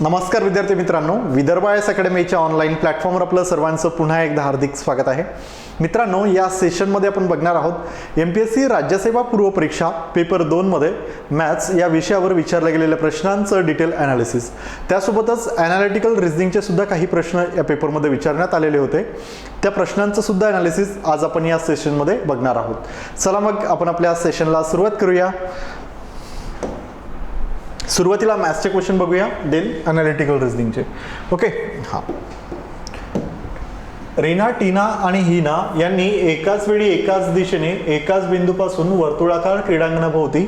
नमस्कार विद्यार्थी मित्रांनो, विदर्भ आयएस अकॅडमीच्या ऑनलाईन प्लॅटफॉर्मवर आपलं सर्वांचं पुन्हा एकदा हार्दिक स्वागत आहे. मित्रांनो, या सेशनमध्ये आपण बघणार आहोत MPSC राज्यसेवा पूर्व परीक्षा पेपर 2 मध्ये मॅथ्स या विषयावर विचारल्या गेलेल्या प्रश्नांचं डिटेल ॲनालिसिस. त्यासोबतच ॲनालिटिकल रिझनिंगचे सुद्धा काही प्रश्न या पेपरमध्ये विचारण्यात आलेले होते. त्या प्रश्नांचं सुद्धा ॲनालिसिस आज आपण या सेशनमध्ये बघणार आहोत. चला मग आपण आपल्या सेशनला सुरुवात करूया. सुरुवातीला मॅथ्सचे क्वेश्चन बघूया, देन अनालिटिकल रिझनिंगचे. ओके, हां. रीना, टीना आणि हिना यांनी एकाच वेळी एकाच दिशेने एकाच बिंदूपासून वर्तुळाकार क्रीडांगणाभोवती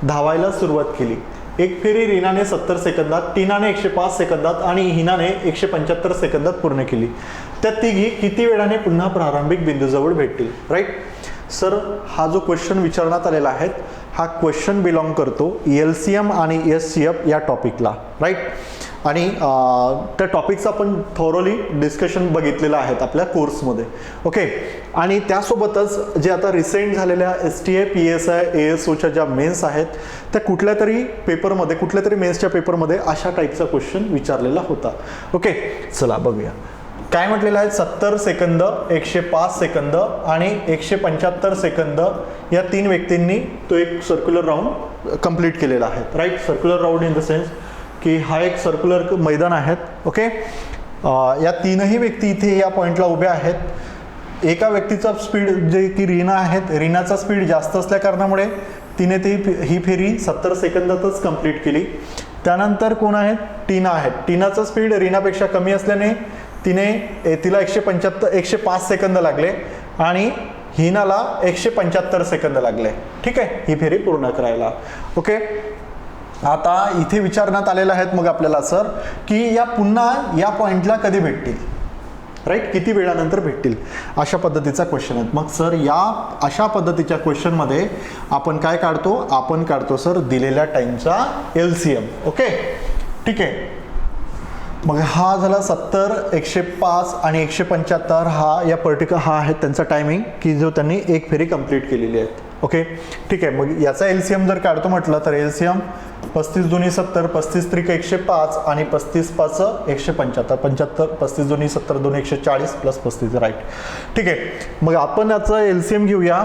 धावायला सुरुवात केली. एक फेरी रीनाने 70 सेकंदात, टीनाने 105 सेकंदात आणि हिनाने 175 सेकंदात पूर्ण केली. त्या तिघी किती वेळाने पुन्हा प्रारंभिक बिंदूजवळ भेटतील? राईट सर, हा जो क्वेश्चन विचारण्यात आलेला आहे हा क्वेश्चन बिलॉंग करतो LCM आणि SCF या टॉपिकला. राईट, आणि त्या टॉपिकचं आपण थोरोली डिस्कशन बघितलेलं आहे आपल्या कोर्समध्ये. ओके, आणि त्यासोबतच जे आता रिसेंट झालेल्या STA PSI ASOच्या ज्या मेन्स आहेत त्या कुठल्या तरी मेन्सच्या पेपरमध्ये अशा टाईपचा क्वेश्चन विचारलेला होता. ओके, चला बघूया काय म्हटलेलं आहे. 70 सेकंद, 105 सेकंद आणि 175 सेकंद या तीन व्यक्तींनी तो एक सर्क्युलर राऊंड कंप्लीट केलेला आहे. Right, circular round in the sense की हा एक सर्क्युलर मैदान आहे. ओके, या तीनही व्यक्ती इथे या पॉईंटला उभ्या आहेत. एका व्यक्तीचा स्पीड जे की रीना आहेत, रीनाचा स्पीड जास्त असल्या कारणामुळे तिने ही फेरी 70 सेकंदातच कंप्लीट केली. त्यानंतर कोण आहेत? टीना आहेत. टीनाचा स्पीड रीनापेक्षा कमी असल्याने तिला 105 सेकंद लागले आणि हिनाला 175 सेकंद लागले. ठीक आहे, ही फेरी पूर्ण करायला. ओके, आता इथे विचारण्यात आलेलं आहे मग आपल्याला सर की या पुन्हा या पॉइंटला कधी भेटतील? राईट, किती वेळानंतर भेटतील अशा पद्धतीचा क्वेश्चन आहे. मग सर या अशा पद्धतीच्या क्वेश्चनमध्ये आपण काय काढतो? आपण काढतो सर दिलेल्या टाइमचा LCM. ओके, ठीक आहे. मग हा झाला 70, 105 आणि 175 हा आहे त्यांचा टायमिंग की जो त्यांनी एक फेरी कंप्लीट केलेली आहे. ओके, ठीक आहे. मग याचा LCM जर काढतो म्हटलं तर LCM 35 दुनी 70, 35 त्रिक 105 आणि 35 पाच 175, 35 दुनी 70, 2 140 प्लस 35. राईट, ठीक आहे. मग आपण याचा LCM घेऊया.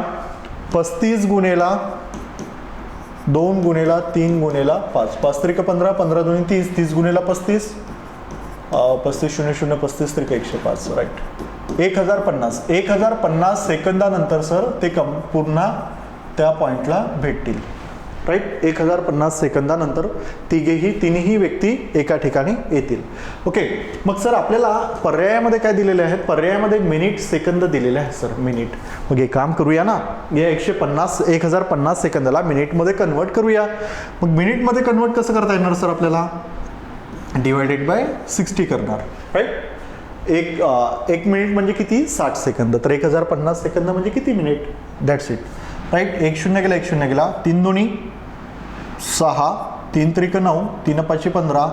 35 गुणेला 2 गुणेला 3 गुणेला 5, 5 त्रिक 15, 15 दुनी 30, 30 गुणेला 35, 35 0 0 35 त्रिक 105. राईट, 1050 सेकंदानंतर सर ते पुन्हा त्या पॉइंटला भेटतील. राईट, 1050 सेकंदानंतर तिन्ही व्यक्ती एका ठिकाणी येतील. ओके, मग सर आपल्याला पर्यायामध्ये काय दिलेले आहेत? पर्यायामध्ये मिनिट सेकंद दिलेले आहेत सर, मिनिट. मग हे काम करूया ना, या 1050 सेकंदाला मिनिटमध्ये कन्वर्ट करूया. मग मिनिटमध्ये कन्वर्ट कसं करता येणार सर आपल्याला? डिवायडेड बाय 60 करणार. राईट, एक मिनिट म्हणजे किती? 60 सेकंद. तर 1050 सेकंद म्हणजे किती मिनिट? That's it. राईट, 1 0 गेला 1 0 गेला, 3 दोन्ही 6, 3 त्रिक 9, 3 5 15,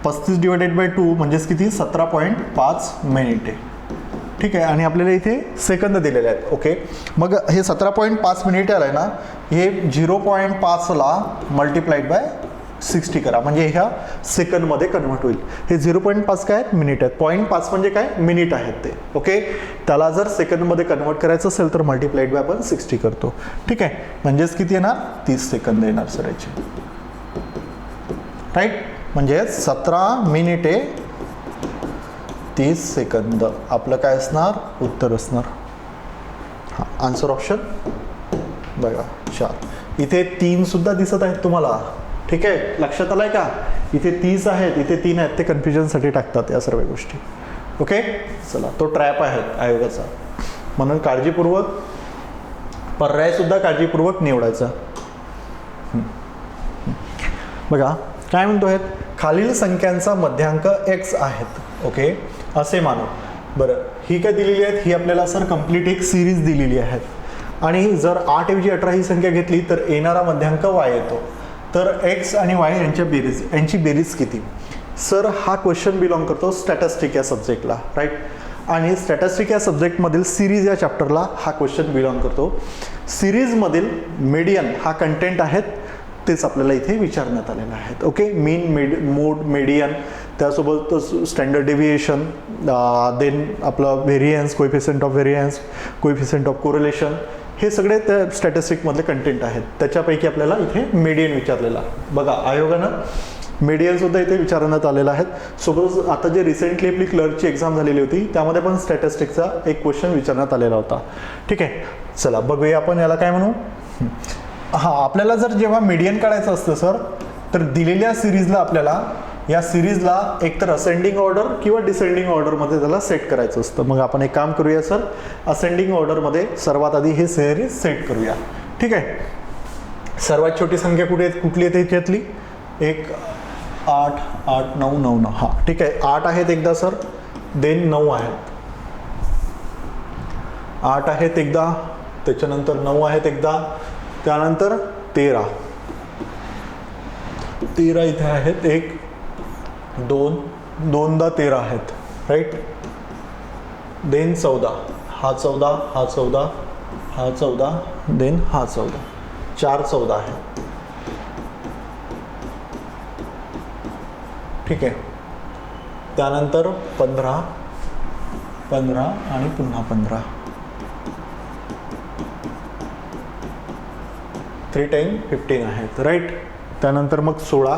35 डिवायडेड बाय 2 म्हणजेच किती? 17.5 मिनिट आहे. ठीक आहे, आणि आपल्याला इथे सेकंद दिलेले आहेत. ओके, मग हे 17.5 मिनिट आलं आहे ना, हे 0.5ला मल्टिप्लाइड बाय 60 करा म्हणजे ह्या सेकंदमध्ये कन्वर्ट होईल. हे 0.5 काय मिनिट आहेत, 0.5 म्हणजे काय? मिनिट आहेत ते. ओके, त्याला जर सेकंदमध्ये कन्वर्ट करायचं असेल तर मल्टिप्लाइड बाय आपण 60 करतो. ठीक आहे, म्हणजेच किती येणार? 30 सेकंद येणार सर याचे. राईट, म्हणजे 17 मिनिटे 30 सेकंद आपलं काय असणार? उत्तर असणार. हां, आन्सर ऑप्शन बघा 4. इथे 3 सुद्धा दिसत आहेत तुम्हाला. ठीक आहे, लक्षात आलंय का? इथे 30 आहेत, इथे 3 आहेत, ते कन्फ्युजनसाठी टाकतात या सर्व गोष्टी. ओके, चला, तो ट्रॅप आहे आयोगाचा, म्हणून काळजीपूर्वक पर्याय सुद्धा काळजीपूर्वक निवडायचा. बघा काय म्हणतो, खालील संख्यांचा मध्यांक X आहेत. ओके, असे मानू. बरं, ही काय दिलेली आहेत? ही आपल्याला सर कंप्लीट एक सिरीज दिलेली आहे आणि जर 8 ऐवजी 18 ही संख्या घेतली तर येणारा मध्यांक Y येतो. तर X आणि Y यांची बेरीज किती? सर हा क्वेश्चन बिलॉंग करतो स्टॅटिस्टिक या सब्जेक्टला. राईट, आणि स्टॅटिस्टिक या सब्जेक्टमधील सिरीज या चॅप्टरला हा क्वेश्चन बिलॉंग करतो. सिरीजमधील मीडियन हा कंटेंट आहेत तेच आपल्याला इथे विचारण्यात आलेलं आहे. ओके, मीन, मोड, मेडियन, त्यासोबतच स्टँडर्ड डेव्हिएशन, देन आपलं variance, coefficient of variance, coefficient of correlation, हे सगळे त्या स्टॅटिस्टिकमधले कंटेंट आहेत. त्याच्यापैकी आपल्याला इथे मेडियन विचारलेला बघा, आयोगानं मेडियन सुद्धा इथे विचारण्यात आलेला आहे. सोबतच आता जे रिसेंटली आपली क्लर्कची एक्झाम झालेली होती त्यामध्ये पण स्टॅटिस्टिकचा एक क्वेश्चन विचारण्यात आलेला होता. ठीक आहे, चला बघूया आपण याला काय म्हणू. हां, आपल्याला जर जेव्हा मीडियन काढायचं असतं सर, तर दिलेल्या सिरीजला आपल्याला या सिरीजला एकतर असेंडिंग ऑर्डर किंवा डिसेंडिंग ऑर्डरमध्ये त्याला सेट करायचं असतं. मग आपण एक काम करूया सर, असेंडिंग ऑर्डरमध्ये सर्वात आधी हे सिरीज सेट करूया. ठीक आहे, सर्वात छोटी संख्या कुठली येते ह्याच्यातली? 1, 8, 8, 9, 9, 9. हां ठीक आहे, 8 आहेत एकदा सर, देन 9 आहेत, 8 आहेत एकदा, त्याच्यानंतर 9 आहेत एकदा, त्यानंतर 13 इथे आहेत, 1, 2, 2दा 13 आहेत, राईट. देन 14, हा 14, हा 14, हा 14, देन हा 14, 4 14 आहे. ठीक आहे, त्यानंतर 15 आणि पुन्हा 15, 3 10 15 आहेत, राईट. त्यानंतर मग 16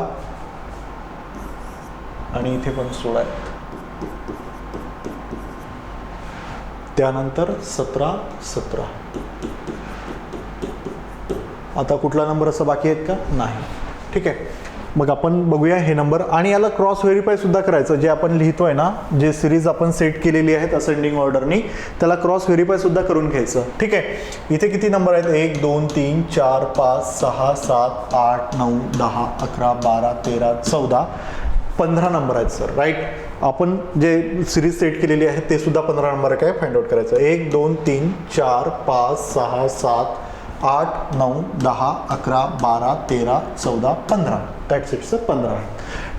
आणि इथे पण 16 आहेत. त्यानंतर 17. आता कुठला नंबर असं बाकी आहेत का? नाही. ठीक आहे, मग आपण बघूया हे नंबर आणि याला क्रॉस व्हेरीफाय सुद्धा करायचं. जे आपण लिहितोय ना, जे सिरीज आपण सेट केलेली आहेत असेंडिंग ऑर्डरनी, त्याला क्रॉस व्हेरीफाय सुद्धा करून घ्यायचं. ठीक आहे, इथे किती नंबर आहेत? 1 2 3 4 5 6 7 8 9 10 11 12 13 14 15 नंबर आहेत सर, राईट. आपण जे सिरीज सेट केलेली आहे ते सुद्धा 15 नंबर काय फाइंड आउट करायचं. 1 2 3 4 5 6 7 8 9 10 11 12 13 14 15, दॅट्स इट सर, 15.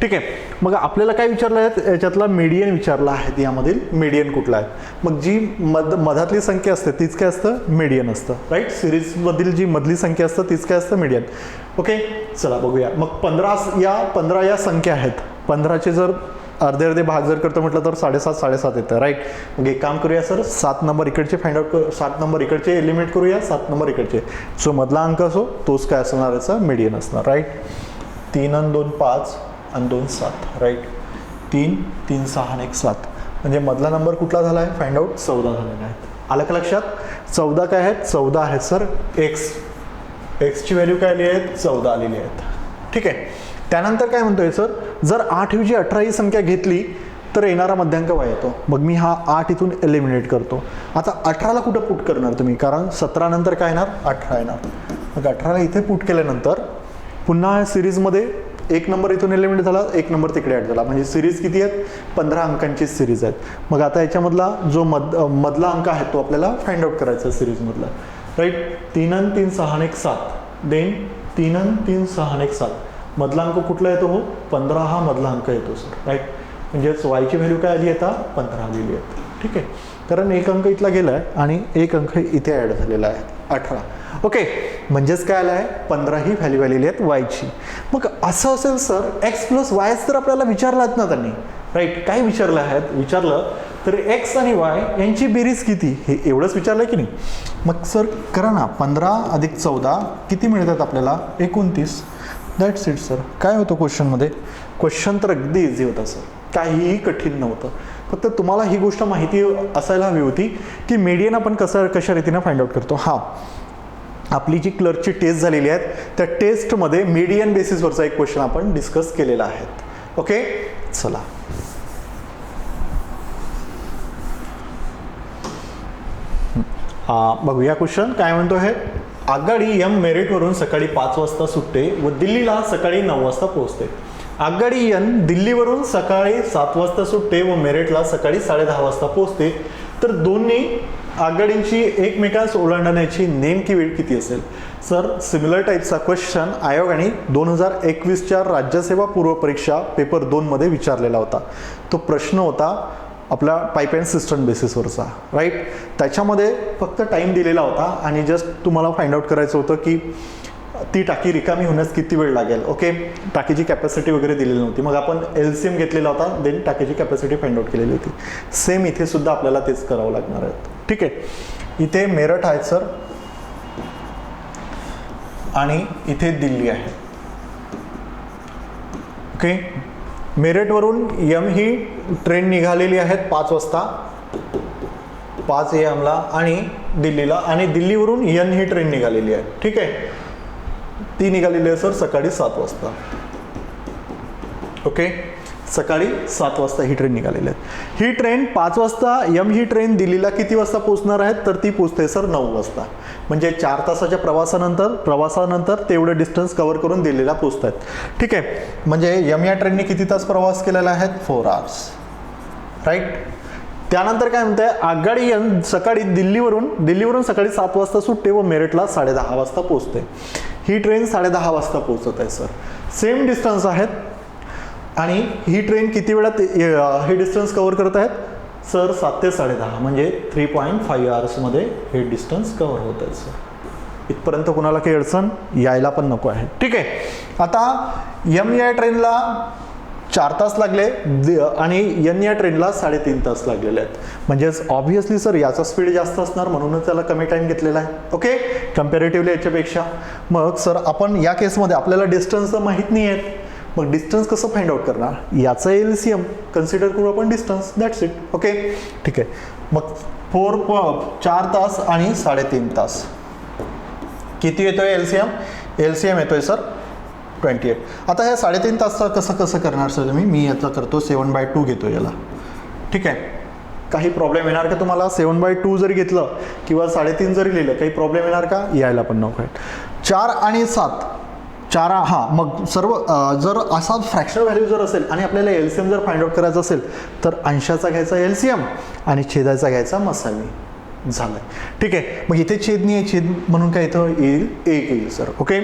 ठीक आहे, मग आपल्याला काय विचारलं आहे? याच्यातला मीडियन विचारला आहे. यामधील मीडियन कुठला आहे? मग जी मधातली संख्या असते तीच काय असतं? मीडियन असतं, राईट. सिरीजमधील जी मधली संख्या असतं तीच काय असतं? मीडियन. ओके, चला बघूया. मग 15 या संख्या आहेत. 15चे जर अर्धे भाग जर करतो म्हटलं तर 7.5 येतं, राईट. मग एक काम करूया सर, 7 नंबर इकडचे फाइंड आउट 7 नंबर इकडचे एलिमिनेट करूया, 7 नंबर इकडचे. सो मधला अंक असो तोच काय असणार? याचा मीडियन असणार, राईट. 3 आणि 2 5 आणि 2 7, राईट. 3 3 6 आणि 1 7, म्हणजे मधला नंबर कुठला झाला आहे? फाइंड आउट 14 झालेला आहे. आलं का लक्षात? 14 काय आहेत? 14 आहेत सर. एक्सची व्हॅल्यू काय आली आहेत? 14 आलेली आहेत. ठीक आहे, त्यानंतर काय म्हणतोय सर, जर 8 ऐवजी 18 ही संख्या घेतली तर येणारा मध्यांक y येतो. मग मी हा 8 इथून एलिमिनेट करतो. आता 18ला कुठं पुट करणार तुम्ही? कारण 17 नंतर काय येणार? 18 येणार. मग 18ला इथे पुट केल्यानंतर पुन्हा सिरीजमध्ये 1 नंबर इथून एलिमिनेट झाला, 1 नंबर तिकडे ॲड झाला, म्हणजे सिरीज किती आहेत? 15 अंकांची सिरीज आहेत. मग आता याच्यामधला जो मधला अंक आहे तो आपल्याला फाइंड आउट करायचा सिरीजमधला, राईट. 3 आणि 3 6 आणि 1 7, देन 3 आणि 3 6 आणि 1 7, मधला अंक कुठला येतो? हो, 15 हा मधला अंक येतो सर, राईट. म्हणजेच वायची व्हॅल्यू काय आली आता? 15 आलेली आहे. ठीक आहे, कारण 1 अंक इथला गेला आहे आणि 1 अंक इथे ॲड झालेला आहे, 18. ओके, म्हणजेच काय आलं आहे? 15 ही व्हॅल्यू आलेली आहेत वायची. मग असं असेल सर, एक्स प्लस वाय तर आपल्याला विचारलं आहेत ना त्यांनी, राईट. काय विचारलं आहेत? विचारलं तर एक्स आणि वाय यांची बेरीज किती, हे एवढंच विचारलं की नाही. मग सर करा ना, 15 अधिक 14 किती मिळतात आपल्याला? 29. That's it sir. काय होतं क्वेश्चनमध्ये? क्वेश्चन तर अगदी इझी होता सर, काहीही कठीण नव्हतं. फक्त तुम्हाला ही गोष्ट माहिती असायला हवी होती की मीडियन आपण कशा रीतीनं फाइंड आउट करतो. हां, आपली जी क्लर्कची टेस्ट झालेली आहे त्या टेस्टमध्ये मीडियन बेसिसवरचा एक क्वेश्चन आपण डिस्कस केलेला आहे. ओके, चला बघूया क्वेश्चन काय म्हणतो आहे. आगगाडी एम मेरठवरून सकाळी 5 वाजता सुटते व दिल्लीला सकाळी 9 वाजता पोहोचते. आगगाडी एन दिल्लीवरून सकाळी 7 वाजता सुटते व मेरठला सकाळी 10:30 वाजता पोहोचते. तर दोन्ही आगगाडींची एकमेकांस ओलांडण्याची नेमकी वेळ किती असेल? सर, सिमिलर टाईपचा क्वेश्चन आयोगाने 2021च्या राज्यसेवा पूर्व परीक्षा पेपर 2 मध्ये विचारलेला होता. तो प्रश्न होता आपला पाईप अँड सिस्टम बेसिसवरचा, राईट. त्याच्यामध्ये फक्त टाईम दिलेला होता आणि जस्ट तुम्हाला फाइंड आउट करायचं होतं की ती टाकी रिकामी होण्यास किती वेळ लागेल. ओके, टाकीची कॅपॅसिटी वगैरे दिलेली नव्हती, मग आपण LCM घेतलेला होता, देन टाकीची कॅपॅसिटी फाइंड आउट केलेली होती. सेम इथे सुद्धा आपल्याला तेच करावं लागणार आहे. ठीक आहे, इथे मेरठ आहे सर आणि इथे दिल्ली आहे. ओके, मेरठवरून M ही ट्रेन निघालेली आहेत 5 वाजता 5 AM ला आणि दिल्लीला, आणि दिल्लीवरून N ही ट्रेन निघालेली आहे. ठीक आहे, ती निघालेली आहे सर सकाळी 7 वाजता. ओके, सकाळी 7 वाजता ही ट्रेन निघालेली आहे. ही ट्रेन 5 वाजता M ही ट्रेन दिल्लीला किती वाजता पोहोचणार आहेत, तर ती पोहोचते सर 9 वाजता. म्हणजे 4 तासाच्या प्रवासानंतर तेवढं डिस्टन्स कव्हर करून दिल्लीला पोहोचत आहेत. ठीक आहे, म्हणजे M या ट्रेनने किती तास प्रवास केलेला आहे, 4 hours. राईट. त्यानंतर काय म्हणते, आगगाडी सकाळी दिल्लीवरून सकाळी 7 वाजता सुटते व मेरठला 10:30 वाजता पोहोचते. ही ट्रेन 10:30 वाजता पोहोचत आहे सर. सेम डिस्टन्स आहेत आणि ही ट्रेन किती वेळात हे डिस्टन्स कव्हर करत आहेत सर, 7 ते 10:30 म्हणजे 3.5 hours मध्ये हे डिस्टन्स कव्हर होत आहे सर. इथपर्यंत कुणाला काही अडचण यायला पण नको आहे. ठीक आहे, आता M या ट्रेनला 4 तास लागले आणि N या ट्रेनला 3.5 तास लागलेले आहेत. म्हणजेच ऑब्व्हियसली सर याचा स्पीड जास्त असणार, म्हणूनच त्याला कमी टाइम घेतलेला आहे. ओके, कम्पॅरेटिव्हली याच्यापेक्षा. मग सर आपण या केसमध्ये आपल्याला डिस्टन्स तर माहीत नाही आहेत, मग डिस्टन्स कसं फाइंड आउट करणार, याचा LCM कन्सिडर करू आपण डिस्टन्स. That's it. ओके, ठीक आहे. मग 4 तास आणि 3.5 तास किती येतोय LCM येतोय सर 28. आता ह्या 3.5 तासचा कसं करणार सर तुम्ही, मी याचा करतो 7/2 घेतो याला. ठीक आहे, काही प्रॉब्लेम येणार का तुम्हाला, 7/2 जरी घेतलं किंवा 3.5 जरी लिहिलं काही प्रॉब्लेम येणार का, यायला पण नको आहे. 4 आणि 7 4 हां, मग सर्व जर असा फ्रॅक्शनल व्हॅल्यू जर असेल आणि आपल्याला LCM जर फाइंड आउट करायचं असेल तर अंशाचा घ्यायचा LCM आणि छेदाचा घ्यायचा मसावी. झालं. ठीक आहे, मग इथे छेद नाही आहे, छेद म्हणून काय येतं, येईल 1 येईल सर. ओके,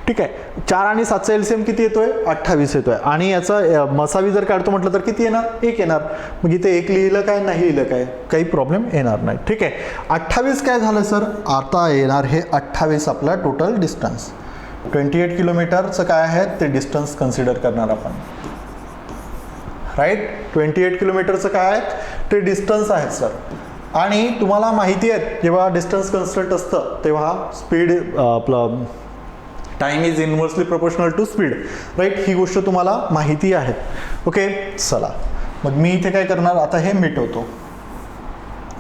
ठीक आहे. 4 आणि 7चा LCM किती येतोय, 28 येतोय आणि याचा मसावी जर काढतो म्हटलं तर किती येणार, 1 येणार. मग इथे 1 लिहिलं काय, नाही लिहिलं काय, काही प्रॉब्लेम येणार नाही. ठीक आहे, 28 काय झालं सर, आता येणार हे 28 आपला टोटल डिस्टन्स. 28 किलोमीटरचं काय आहे ते डिस्टन्स कन्सिडर करणार आपण. राईट, 28 किलोमीटरचं काय आहे ते डिस्टन्स आहे सर. आणि तुम्हाला माहिती आहे जेव्हा डिस्टन्स कन्स्टंट असतं तेव्हा स्पीड आपलं time is inversely proportional to speed. Right, ही गोष्ट तुम्हाला माहिती आहे. ओके, चला मग मी इथे काय करणार, आता हे मिटवतो.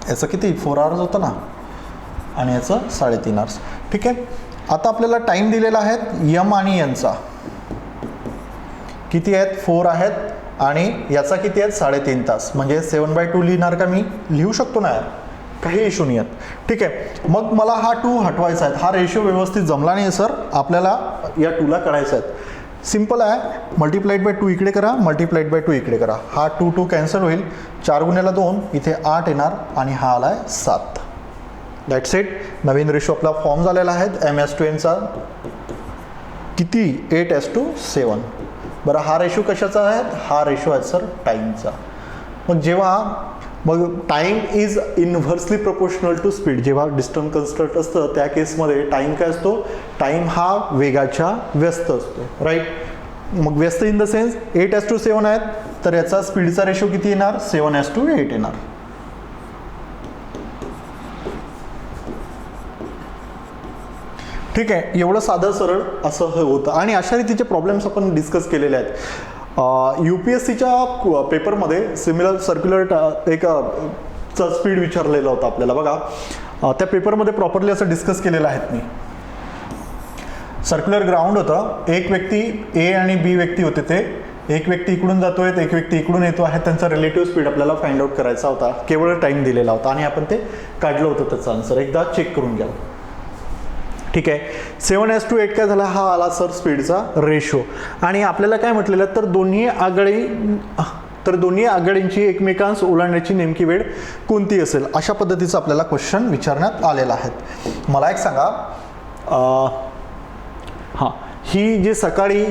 याचं किती 4 hours होतं ना आणि याचं 3.5 hours. ठीक आहे, आता आपल्याला टाइम दिलेला आहे M आणि N चा किती आहेत, 4 आहेत आणि याचा किती आहेत 3.5 तास. म्हणजे 7/2 लिहिणार का, मी लिहू शकतो ना, काही इश्यू नाही आहेत. ठीक आहे, मग मला हा 2 हटवायचा आहे. हा रेशो व्यवस्थित जमला नाही सर, आपल्याला या 2ला काढायचा आहे. सिम्पल आहे, ×2 इकडे करा, ×2 इकडे करा. हा 2 कॅन्सल होईल. 4 × 2 इथे 8 येणार आणि हा आला आहे 7. That's it. नवीन रेशो आपला फॉर्म झालेला आहे M/N चा किती, 8:7. बरं, हा रेशो कशाचा आहे, हा रेशो आहे सर टाईमचा. मग time is inversely proportional to speed. जेव्हा डिस्टन्स कन्स्टंट असतं त्या केसमध्ये टाईम काय असतो, टाईम हा वेगाच्या व्यस्त असतो. राईट, मग व्यस्त इन द सेन्स 8:7 आहेत, तर याचा स्पीडचा रेशो किती येणार, 7:8 येणार. ठीक आहे, एवढं साधं सरळ असं होतं. आणि अशा रीतीचे प्रॉब्लेम्स आपण डिस्कस केलेले आहेत. UPSCच्या पेपरमध्ये सिमिलर सर्क्युलर एक चा स्पीड विचारलेला होता आपल्याला. बघा, त्या पेपरमध्ये प्रॉपरली असं डिस्कस केलेलं आहे. मी सर्क्युलर ग्राउंड होतं, एक व्यक्ती A आणि B व्यक्ती होते, ते एक व्यक्ती इकडून जातोय, एक व्यक्ती इकडून येतो आहे. त्यांचा रिलेटिव्ह स्पीड आपल्याला फाइंड आउट करायचा होता. केवळ टाइम दिलेला होता आणि आपण ते काढलं होतं त्याचं आन्सर. एकदा चेक करून घ्या. ठीक आहे, 7:8 काय झाला, हा आला सर स्पीडचा रेशो. आणि आपल्याला काय म्हटलेलं तर दोन्ही आघाडींची एकमेकांस ओलांडण्याची नेमकी वेळ कोणती असेल, अशा पद्धतीचा आपल्याला क्वेश्चन विचारण्यात आलेला आहे. मला एक सांगा, हां, ही जी सकाळी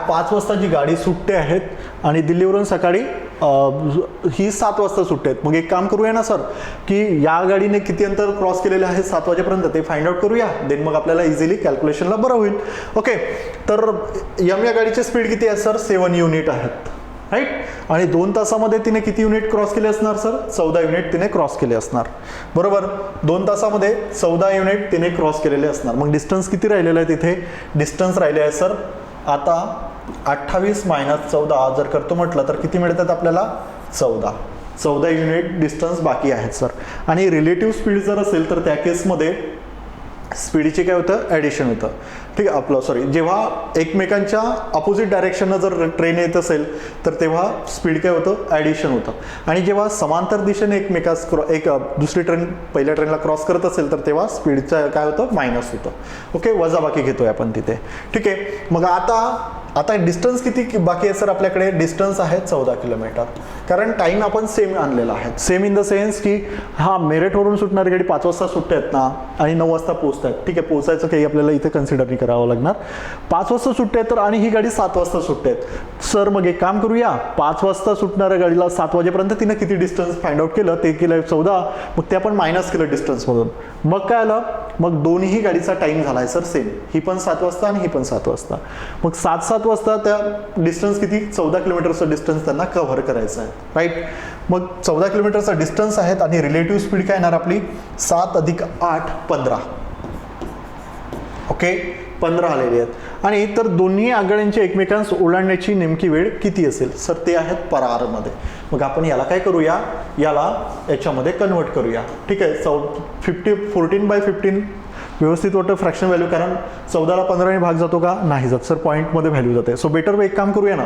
5 वाजता जी गाडी सुटते आहेत आणि दिल्लीवरून सकाळी ही 7 वाजता सुटते आहेत. मग एक काम करूया ना सर, की या गाडीने किती अंतर क्रॉस केलेले आहे 7 वाजेपर्यंत ते फाइंड आउट करूया. देन मग आपल्याला इझिली कॅल्क्युलेशनला बरं होईल. ओके, तर एम या गाडीची स्पीड किती आहे सर? 7 युनिट आहेत, राईट. आणि 2 तासामध्ये तिने किती युनिट क्रॉस केले असणार सर? 14 युनिट तिने क्रॉस केले असणार, बरोबर. 2 तासामध्ये 14 युनिट तिने क्रॉस केलेले असणार. मग डिस्टन्स किती राहिलेलं आहे तिथे? डिस्टन्स राहिले आहे सर आता 28 - 14 जर करतो म्हटलं तर किती मिळतात आपल्याला? 14 युनिट डिस्टन्स बाकी आहेत सर. आणि रिलेटिव्ह स्पीड जर असेल तर त्या केसमध्ये स्पीडचे काय होतं? ॲडिशन होतं. ठीक आहे, आपलं सॉरी, जेव्हा एकमेकांच्या अपोजिट डायरेक्शननं जर ट्रेन येत असेल तर तेव्हा स्पीड काय होतं? ॲडिशन होतं. आणि जेव्हा समांतर दिशेने एकमेकास दुसरी ट्रेन पहिल्या ट्रेनला क्रॉस करत असेल तर तेव्हा स्पीडचं काय होतं? मायनस होतं. ओके, वजाबाकी घेतोय आपण तिथे. ठीक आहे, मग आता डिस्टन्स किती बाकी आहे सर आपल्याकडे? डिस्टन्स आहे 14 किलोमीटर. कारण टाईम आपण सेम आणलेला आहे. सेम इन द सेन्स की मेरठवरून सुटणारी गाडी 5 वाजता सुटते आहेत ना आणि 9 वाजता पोहोचतात. ठीक आहे, पोहोचायचं काही आपल्याला इथे कन्सिडर नाही करावं लागणार. 5 वाजता सुटते तर आणि ही गाडी 7 वाजता सुटते सर. मग एक काम करूया, 5 वाजता सुटणाऱ्या गाडीला 7 वाजेपर्यंत तिनं किती डिस्टन्स फाइंड आउट केलं? ते केलं 14. मग ते आपण मायनस केलं डिस्टन्समधून. मग काय आलं? मग दोन्ही गाडीचा टाइम झालाय सर सेम. ही पण 7 वाजता आणि ही पण 7 वाजता. मग 7 वाजता त्या डिस्टन्स किती? 14 किलोमीटरचं डिस्टन्स त्यांना कव्हर करायचं आहे, राईट. मग 14 किलोमीटरचा डिस्टन्स आहेत आणि रिलेटिव्ह स्पीड काय येणार आपली? 7 + 8 = 15. ओके, 15 आलेली आहेत. आणि तर दोन्ही आघाड्यांची एकमेकांस ओलांडण्याची नेमकी वेळ किती असेल सर? ते आहेत पर आवरमध्ये. मग आपण याला काय करूया? याला याच्यामध्ये कन्वर्ट करूया. ठीक आहे, 14/15 व्यवस्थित वाटतं फ्रॅक्शन व्हॅल्यू, कारण 14ला 15ने भाग जातो का? नाही जात सर, पॉईंटमध्ये व्हॅल्यू जाते. सो बेटर एक काम करूया ना,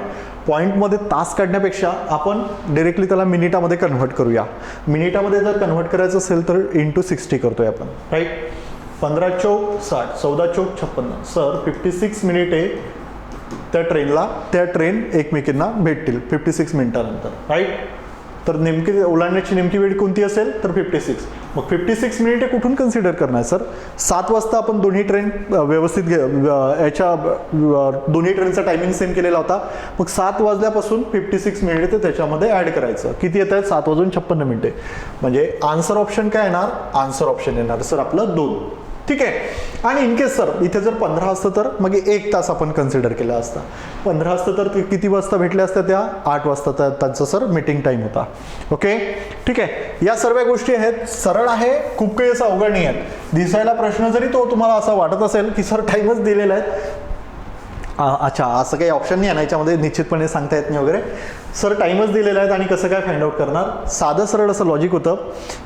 पॉईंटमध्ये तास काढण्यापेक्षा आपण डायरेक्टली त्याला मिनिटामध्ये कन्व्हर्ट करूया. मिनिटामध्ये जर कन्व्हर्ट करायचं असेल तर × 60 करतोय आपण, राईट. 15 चौक 60, 14 चौक 56 सर. 56 मिनिटे त्या ट्रेन एकमेकींना भेटतील 56 मिनिटानंतर, राईट. तर नेमकी ओलांडण्याची नेमकी वेळ कोणती असेल? तर 56. मग 56 मिनिटे कुठून कन्सिडर करणार सर? 7 वाजता आपण दोन्ही ट्रेन व्यवस्थित याच्या दोन्ही ट्रेनचा टायमिंग सेम केलेला होता. मग 7 वाजल्यापासून 56 मिनिटे ते त्याच्यामध्ये ॲड करायचं. किती येत आहेत? 7:56. म्हणजे आन्सर ऑप्शन काय येणार? आन्सर ऑप्शन येणार सर आपलं 2. ठीक आहे. आणि इनकेस सर इथे जर 15 असतं तर मग 1 तास आपण कन्सिडर केला असता. 15 असतं तर किती वाजता भेटल्या असत्या? त्या 8 वाजता त्यांचा सर मीटिंग टाइम होता. ओके, ठीक आहे. या सर्व गोष्टी आहेत, सरळ आहे, खूप काही असं अवघड नाही आहेत. दिसायला प्रश्न जरी तो तुम्हाला असा वाटत असेल की सर टाइमच दिलेला आहे, अच्छा असं काही ऑप्शन नाही आहे ना याच्यामध्ये, निश्चितपणे सांगता येत नाही वगैरे. सर टाइमच दिलेला आहे आणि कसं काय फाइंड आउट करणार? साधं सरळ असं लॉजिक होतं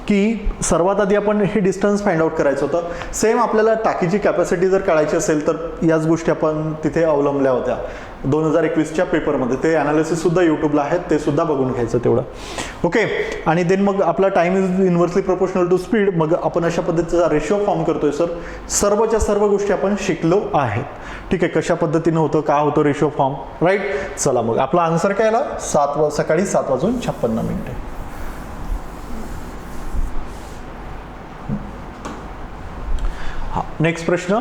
की सर्वात आधी आपण हे डिस्टन्स फाइंड आउट करायचं होतं. सेम आपल्याला टाकीची कॅपॅसिटी जर काढायची असेल तर याच गोष्टी आपण तिथे अवलंबल्या होत्या 2021च्या पेपरमध्ये. ते ॲनालिसिस सुद्धा यूट्यूबला आहेत, ते सुद्धा बघून घ्यायचं तेवढं. ओके, आणि देन मग आपला time is inversely proportional to speed. मग आपण अशा पद्धतीचा रेशो फॉर्म करतोय सर. सर्वच्या सर्व गोष्टी आपण शिकलो आहेत. ठीक आहे, कशा पद्धतीनं होतं, का होतं रेशो फॉर्म, राईट. चला मग आपला आन्सर काय आला? सकाळी 7:56. हा, नेक्स्ट प्रश्न.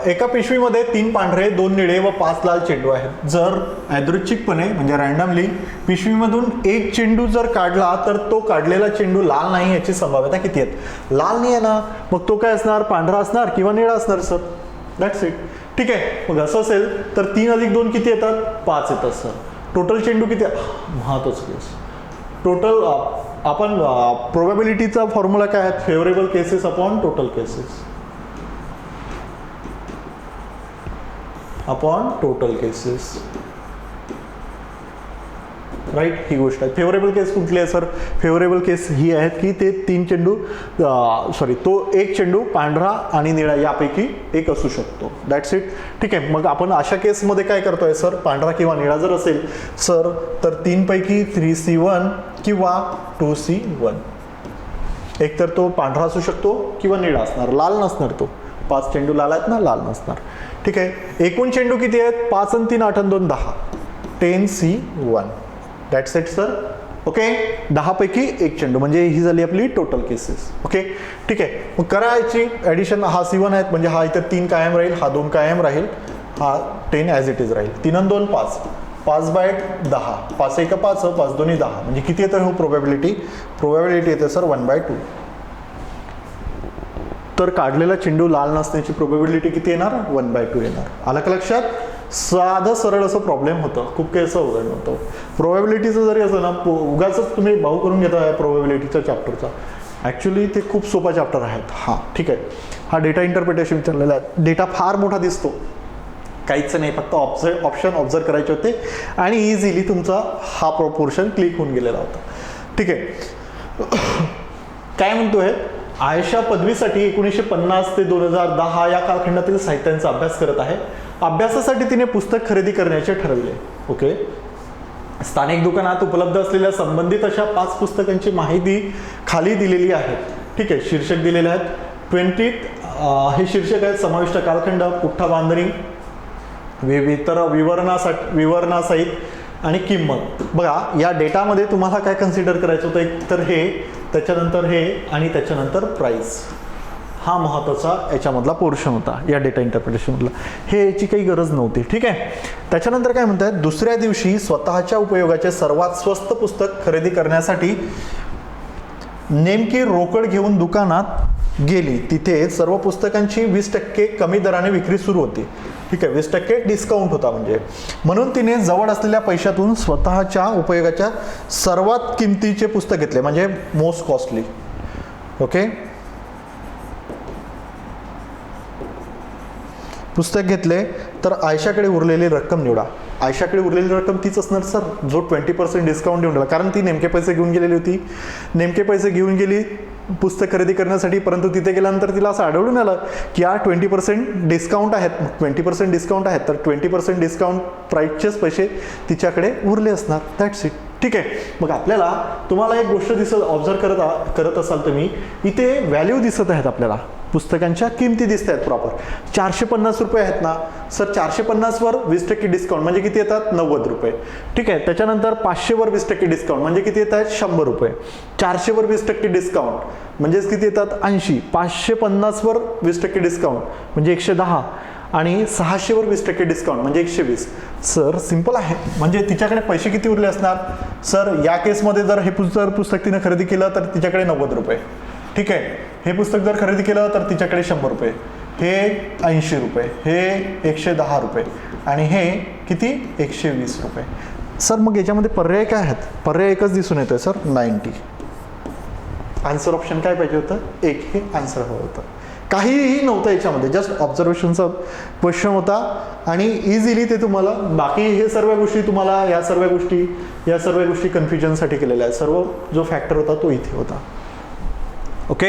एका पिशवीमध्ये 3 पांढरे, 2 निळे व 5 लाल चेंडू आहेत. जर यादृच्छिकपणे म्हणजे रँडमली पिशवीमधून एक चेंडू जर काढला तर तो काढलेला चेंडू लाल नाही याची संभाव्यता किती आहेत? लाल नाही आहे ना, मग तो काय असणार? पांढरा असणार किंवा निळा असणार सर. That's it. ठीक आहे, मग असं असेल तर 3 + 2 किती येतात? 5 येतात सर. टोटल चेंडू किती? महत्वाचं केस. टोटल आपण प्रोबॅबिलिटीचा फॉर्म्युला काय आहे? Favourable cases upon total cases upon total cases, right. ही गोष्ट आहे. फेवरेबल केस कुठली आहे सर? फेवरेबल केस ही आहेत की ते 3 चेंडू तो एक चेंडू पांढरा आणि निळा यापैकी एक असू शकतो. That's it. ठीक आहे, मग आपण अशा केसमध्ये काय करतोय सर? पांढरा किंवा निळा जर असेल सर तर 3 पैकी 3C1 किंवा 2C1. एकतर तो पांढरा असू शकतो किंवा निळा असणार, लाल नसणार. तो 5 चेंडू लाल आहेत ना, लाल नसणार. ठीक आहे, एकूण चेंडू किती आहेत? 5 × 3 = 8 × 2 = 10. 10C1. That's it sir. Okay, 10 पैकी एक चेंडू म्हणजे ही झाली आपली टोटल केसेस. ओके, ठीक आहे. मग करायची ॲडिशन. हा C1 आहेत म्हणजे हा इथे 3 कायम राहील, हा 2 कायम राहील, हा 10 ॲज इट इज राहील. 3 × 2 = 5. 5/10, 5 1 5, 5 2 10, म्हणजे किती येतं हो प्रोबॅबिलिटी येते सर 1/2. तर काढलेला चेंडू लाल नसण्याची प्रोबॅबिलिटी किती येणार 1/2 येणार. आलं का लक्षात? साधं सरळ असं प्रॉब्लेम होतं, खूप काही असं अवघड नव्हतं. प्रोबॅबिलिटीचं जरी असं ना उगाच तुम्ही भाऊ करून घेता प्रोबॅबिलिटीच्या चॅप्टरचा, ॲक्च्युली ते खूप सोपा चॅप्टर आहेत. हां ठीक आहे, हा डेटा इंटरप्रिटेशन विचारलेला आहे. डेटा फार मोठा दिसतो, काहीच नाही, फक्त ऑप्शन ऑब्झर्व करायचे होते आणि इझिली तुमचा हा पोर्शन क्लिक होऊन गेलेला होता. ठीक आहे, काय म्हणतोय, आयशा पदवीसाठी 1950 ते 2010 या कालखंडातील साहित्यांचा अभ्यास करत आहे. अभ्यासासाठी तिने पुस्तक खरेदी करण्याचे ठरवले. ओके, स्थानिक दुकानात उपलब्ध असलेल्या संबंधित अशा 5 पुस्तकांची माहिती खाली दिलेली आहे. ठीक आहे, शीर्षक दिलेले आहेत. 20 हे शीर्षक आहेत. समाविष्ट कालखंड, पुठ्ठा बांधणी, विवरणासहित आणि किंमत. बघा, या डेटामध्ये तुम्हाला काय कन्सिडर करायचं होतं, एक तर हे, त्याच्यानंतर हे आणि त्याच्यानंतर प्राईस. हा महत्त्वाचा याच्यामधला पोर्शन होता या डेटा इंटरप्रिटेशनमधला. हे याची काही गरज नव्हती. ठीक आहे, त्याच्यानंतर काय म्हणतात, दुसऱ्या दिवशी स्वतःच्या उपयोगाचे सर्वात स्वस्त पुस्तक खरेदी करण्यासाठी नेमकी रोकड घेऊन दुकानात गेली. तिथे सर्व पुस्तकांची 20% कमी दराने विक्री सुरू होती. ठीक आहे, 20% डिस्काउंट होता म्हणजे. म्हणून तिने जवळ असलेल्या पैशातून स्वतःच्या उपयोगाच्या सर्वात किमतीचे पुस्तक घेतले, म्हणजे मोस्ट कॉस्टली. ओके, पुस्तक घेतले. तर आयशाकडे उरलेली रक्कम निवडा. आयशाकडे उरलेली रक्कम तीच असणार सर, जो 20% डिस्काउंट देऊन दिला, कारण ती नेमके पैसे घेऊन गेलेली होती. नेमके पैसे घेऊन गेली पुस्तक खरेदी करण्यासाठी, परंतु तिथे गेल्यानंतर तिला असं आढळून आलं की या 20% डिस्काउंट आहेत. 20% डिस्काउंट आहेत, तर 20% डिस्काउंट प्राईसचेच पैसे तिच्याकडे उरले असणार. That's it. ठीक आहे, मग आपल्याला तुम्हाला एक गोष्ट ऑब्झर्व करत असाल तुम्ही, इथे व्हॅल्यू दिसत आहेत आपल्याला, पुस्तकांच्या किमती दिसत आहेत प्रॉपर. 450 रुपये आहेत ना सर, 450 वर 20% डिस्काउंट म्हणजे किती येतात 90 रुपये. ठीक आहे, त्याच्यानंतर 500 वर 20% डिस्काउंट म्हणजे किती येत आहेत 100 रुपये. 400 वर 20% डिस्काउंट म्हणजेच किती येतात 80. 550 वर 20% डिस्काउंट म्हणजे 110 आणि 600 वर 20% डिस्काउंट म्हणजे 120. सर सिंपल आहे, म्हणजे तिच्याकडे पैसे किती उरले असणार सर, या केसमध्ये जर हे पुस्तक तिने खरेदी केलं तर तिच्याकडे 90 रुपये. ठीक आहे, हे पुस्तक जर खरेदी केलं तर तिच्याकडे 100 रुपये, हे 80 रुपये, हे 110 रुपये आणि हे किती 120 रुपये. सर मग याच्यामध्ये पर्याय काय आहेत? पर्याय एकच दिसून येतोय सर, 90. आन्सर ऑप्शन काय पाहिजे होतं, एक हे आन्सर हवं होतं. काहीही नव्हतं याच्यामध्ये, जस्ट ऑब्झर्वेशनचा क्वेश्चन होता आणि इझिली ते तुम्हाला, बाकी हे सर्व गोष्टी तुम्हाला या सर्व गोष्टी कन्फ्युजनसाठी केलेल्या आहेत. सर्व जो फॅक्टर होता तो इथे होता. ओके,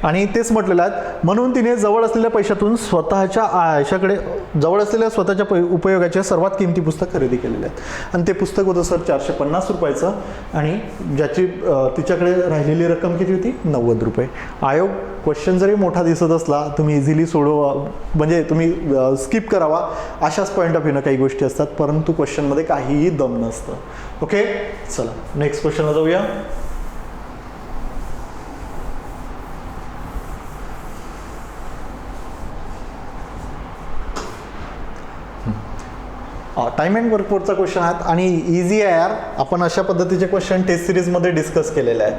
आणि तेच म्हटलेलं आहे, म्हणून तिने जवळ असलेल्या पैशातून जवळ असलेल्या स्वतःच्या उपयोगाचे सर्वात किमती पुस्तक खरेदी केलेले आहेत. आणि ते पुस्तक होतं सर 450 रुपयाचं आणि ज्याची तिच्याकडे राहिलेली रक्कम किती होती 90 रुपये. आयोग क्वेश्चन जरी मोठा दिसत असला तुम्ही इझिली सोडवा, म्हणजे तुम्ही स्किप करावा, अशाच पॉईंट ऑफ व्ह्यूनं काही गोष्टी असतात, परंतु क्वेश्चनमध्ये काहीही दम नसतं. ओके, चला नेक्स्ट क्वेश्चनला जाऊया. टाइम अँड वर्कफोर्सचा क्वेश्चन आहेत आणि इझी आहे यार. आपण अशा पद्धतीचे क्वेश्चन टेस्ट सिरीजमध्ये डिस्कस केलेले आहेत.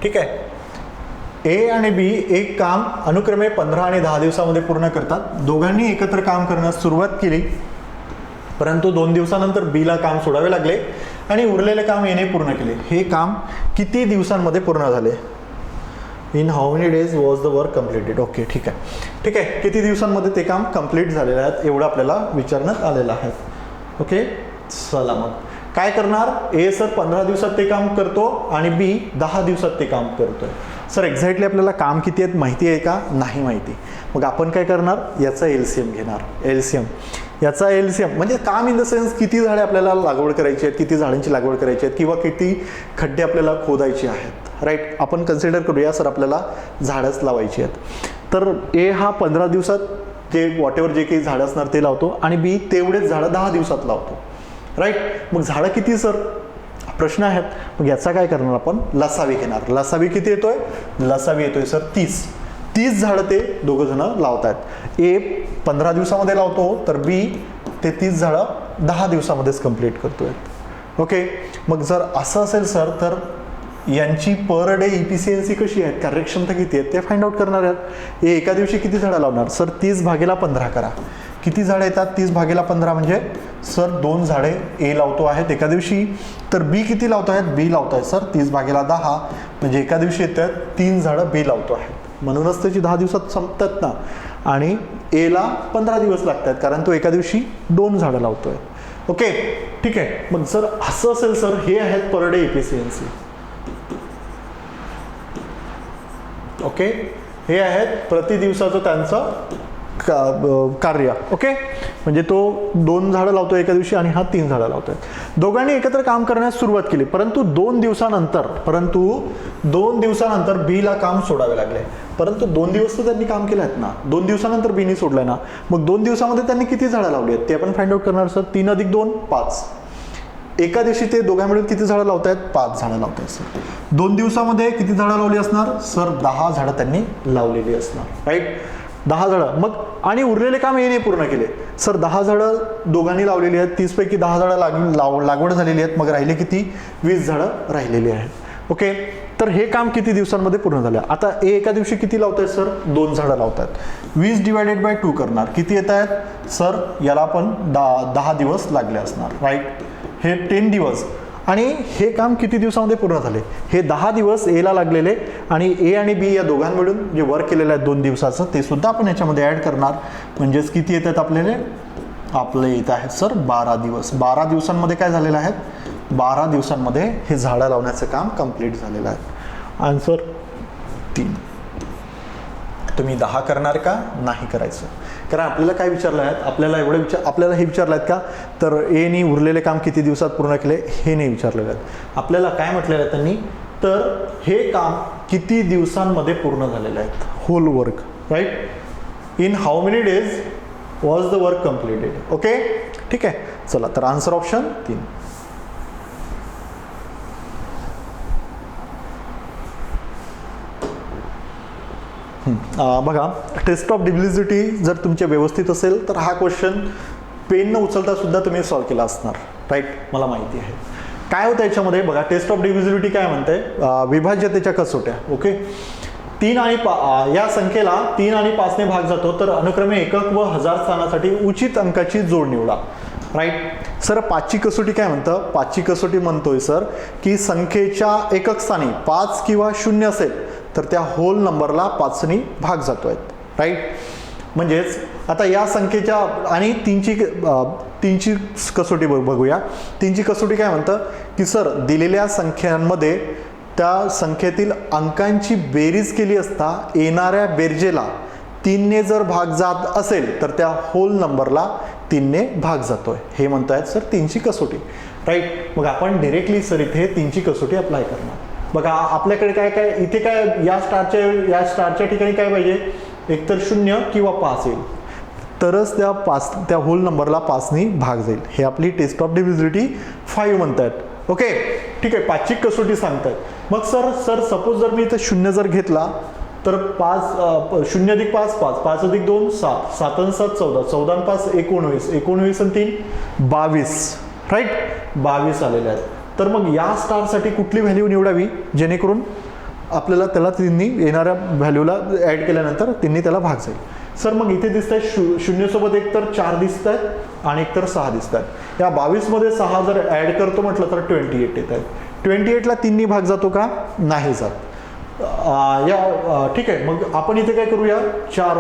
ठीक आहे, ए आणि बी एक काम अनुक्रमे 15 आणि 10 दिवसामध्ये पूर्ण करतात. दोघांनी एकत्र काम करण्यास सुरुवात केली, परंतु 2 दिवसानंतर बीला काम सोडावे लागले आणि उरलेले काम याने पूर्ण केले. हे काम किती दिवसांमध्ये पूर्ण झाले? In how many days was the work completed. Okay, ठीक आहे, किती दिवसांमध्ये ते काम कम्प्लीट झालेलं आहे एवढं आपल्याला विचारण्यात आलेलं आहे. ओके, चला मग काय करणार, ए सर 15 दिवसात ते काम करतो आणि बी 10 दिवसात ते काम करतोय. सर एक्झॅक्टली आपल्याला काम किती आहेत माहिती आहे का? नाही माहिती. मग आपण काय करणार, याचा एलसीएम घेणार. याचा एलसीएम म्हणजे काम इन द सेन्स किती झाडे आपल्याला लागवड करायची आहेत, किती झाडांची लागवड करायची आहेत, किंवा किती खड्डे आपल्याला खोदायचे आहेत. राईट, आपण कन्सिडर करूया सर आपल्याला झाडच लावायची आहेत. तर ए हा 15 दिवसात जे वॉटेवर जे काही झाडं असणार ते लावतो आणि बी तेवढेच झाडं 10 दिवसात लावतो. राईट, मग झाडं किती सर प्रश्न आहेत. मग याचा काय करणार आपण, लसावी घेणार. लसावी किती येतोय, लसावी येतोय सर 30 झाडं ते दोघं जण लावतात. ए 15 दिवसामध्ये लावतो तर बी ते 30 झाडं 10 दिवसामध्येच कंप्लीट करतोय. ओके, मग जर असं असेल सर तर यांची पर डे इफिशियन्सी कशी आहे, कार्यक्षमता किती आहे ते फाइंड आउट करणार आहेत. हे एका दिवशी किती झाडं लावणार सर, 30/15 करा. किती झाडं येतात 30/15 म्हणजे सर 2 झाडे ए लावतो आहेत एका दिवशी. तर बी किती लावतो आहेत, बी लावतो आहे सर 30/10 म्हणजे एका दिवशी येतात 3 झाडं बी लावतो आहेत. म्हणूनच त्याची 10 दिवसात संपतात ना. आणि एला 15 दिवस लागतात कारण तो एका दिवशी 2 झाडं लावतोय. ओके ठीक आहे. मग जर असं असेल सर, हे आहेत पर डे इफिशियन्सी. ओके, हे आहेत प्रति दिवसाचं त्यांचं कार्य. ओके, म्हणजे तो 2 झाडं लावतो एका दिवशी आणि हा 3 झाडं लावतोय. दोघांनी एकत्र काम करण्यास सुरुवात केली, परंतु 2 दिवसानंतर बीला काम सोडावे लागले. परंतु 2 दिवस तर त्यांनी काम केलं आहेत ना, 2 दिवसानंतर बीनी सोडलंय ना. मग 2 दिवसामध्ये त्यांनी किती झाडं लावली आहेत ते आपण फाइंड आउट करणार सर. 3 + 2 5. एका दिवशी ते दोघा मिळून किती झाडं लावतायत, 5 झाडं लावतायत सर. 2 दिवसामध्ये किती झाडं लावली असणार सर, 10 झाडं त्यांनी लावलेली असणार. राईट, 10 झाडं. मग आणि उरलेले काम याने पूर्ण केले सर. 10 झाडं दोघांनी लावलेली आहेत, 30 पैकी 10 झाडं लागवड झालेली आहेत. मग राहिले किती, 20 झाडं राहिलेली आहेत. ओके, तर हे काम किती दिवसांमध्ये पूर्ण झालं. आता ए एका दिवशी किती लावतायत सर, 2 झाडं लावतात. 20/2 करणार किती येत आहेत सर, याला पण 10 दिवस लागले असणार. राईट, हे 10 दिवस. आणि हे काम किती दिवसामध्ये पूर्ण झाले, हे 10 दिवस एला लागलेले. आणि ए आणि बी या दोघांमिळून जे वर्क केलेलं आहे 2 दिवसाचं ते सुद्धा आपण याच्यामध्ये ॲड करणार. म्हणजेच किती येतात आपले येत आहेत सर 12 दिवस. 12 दिवसांमध्ये काय झालेलं आहे, 12 दिवसांमध्ये हे झाडं लावण्याचं काम कंप्लीट झालेलं आहे. आन्सर 3. तुम्ही 10 करणार का, नाही करायचं. कारण आपल्याला काय विचारलं आहे, आपल्याला आपल्याला हे विचारलं आहेत का, तर एनी उरलेले काम किती दिवसात पूर्ण केले हे नाही विचारलेलं आहे. आपल्याला काय म्हटलेलं आहे त्यांनी, तर हे काम किती दिवसांमध्ये पूर्ण झालेलं आहे, whole work. Right, in how many days was the work completed. Okay ठीक आहे. चला, तर आन्सर ऑप्शन 3. बघा, टेस्ट ऑफ डिव्हिजिबिलिटी जर तुमच्या व्यवस्थित असेल तर हा क्वेश्चन पेननं उचलता सुद्धा तुम्ही सॉल्व्ह केला असणार. राईट, मला माहिती आहे. काय होतं याच्यामध्ये बघा, टेस्ट ऑफ डिव्हिजिबिलिटी काय म्हणते, विभाज्यतेच्या कसोट्या. ओके, 3 आणि या संख्येला 3 आणि 5 ने भाग जातो, तर अनुक्रमे एकक व हजार स्थानासाठी उचित अंकाची जोड निवडा. राईट सर, 5ची कसोटी काय म्हणतं, 5ची कसोटी म्हणतोय सर की संख्येच्या एकक स्थानी 5 किंवा 0 असेल तर त्या होल नंबरला 5नी भाग जातोय. राईट, म्हणजेच आता या संख्येच्या आणि 3ची कसोटी बघूया. 3ची कसोटी काय म्हणतं की सर, दिलेल्या संख्यांमध्ये त्या संख्येतील अंकांची बेरीज केली असता येणाऱ्या बेरजेला 3ने जर भाग जात असेल तर त्या होल नंबरला 3ने भाग जातोय. हे म्हणतायत सर 3ची कसोटी. राईट, मग आपण डिरेक्टली सर इथे 3ची कसोटी अप्लाय करणार. बघा, आपल्याकडे काय काय इथे काय, या स्टारच्या ठिकाणी काय पाहिजे, एकतर 0 किंवा 5 येईल, तरच त्या होल नंबरला 5नी भाग जाईल. हे आपली टेस्ट ऑफ डिव्हिजिबिलिटी 5 म्हणतात. ओके ठीक आहे. 5ची कसोटी सांगतात. मग सर सपोज जर मी इथे 0 जर घेतला तर 0 अधिक 5 5, 5 अधिक 2 7, 7 आणि 7 14, 14 आणि 5 19, 19 आणि 3 22. राईट, 22 आलेले आहेत. तर मग या स्टारसाठी कुठली व्हॅल्यू निवडावी जेणेकरून आपल्याला त्याला 3नी येणाऱ्या व्हॅल्यूला ॲड केल्यानंतर 3नी त्याला भाग जाईल. सर मग इथे दिसत आहे 0 सोबत एक तर 4 दिसत आहेत आणि एक तर 6 दिसत आहेत. या 22 मध्ये 6 जर ॲड करतो म्हटलं तर 28 येत आहेत. 28ला 3नी भाग जातो का, नाही जात. ठीक आहे. मग आपण इथे काय करूया, 4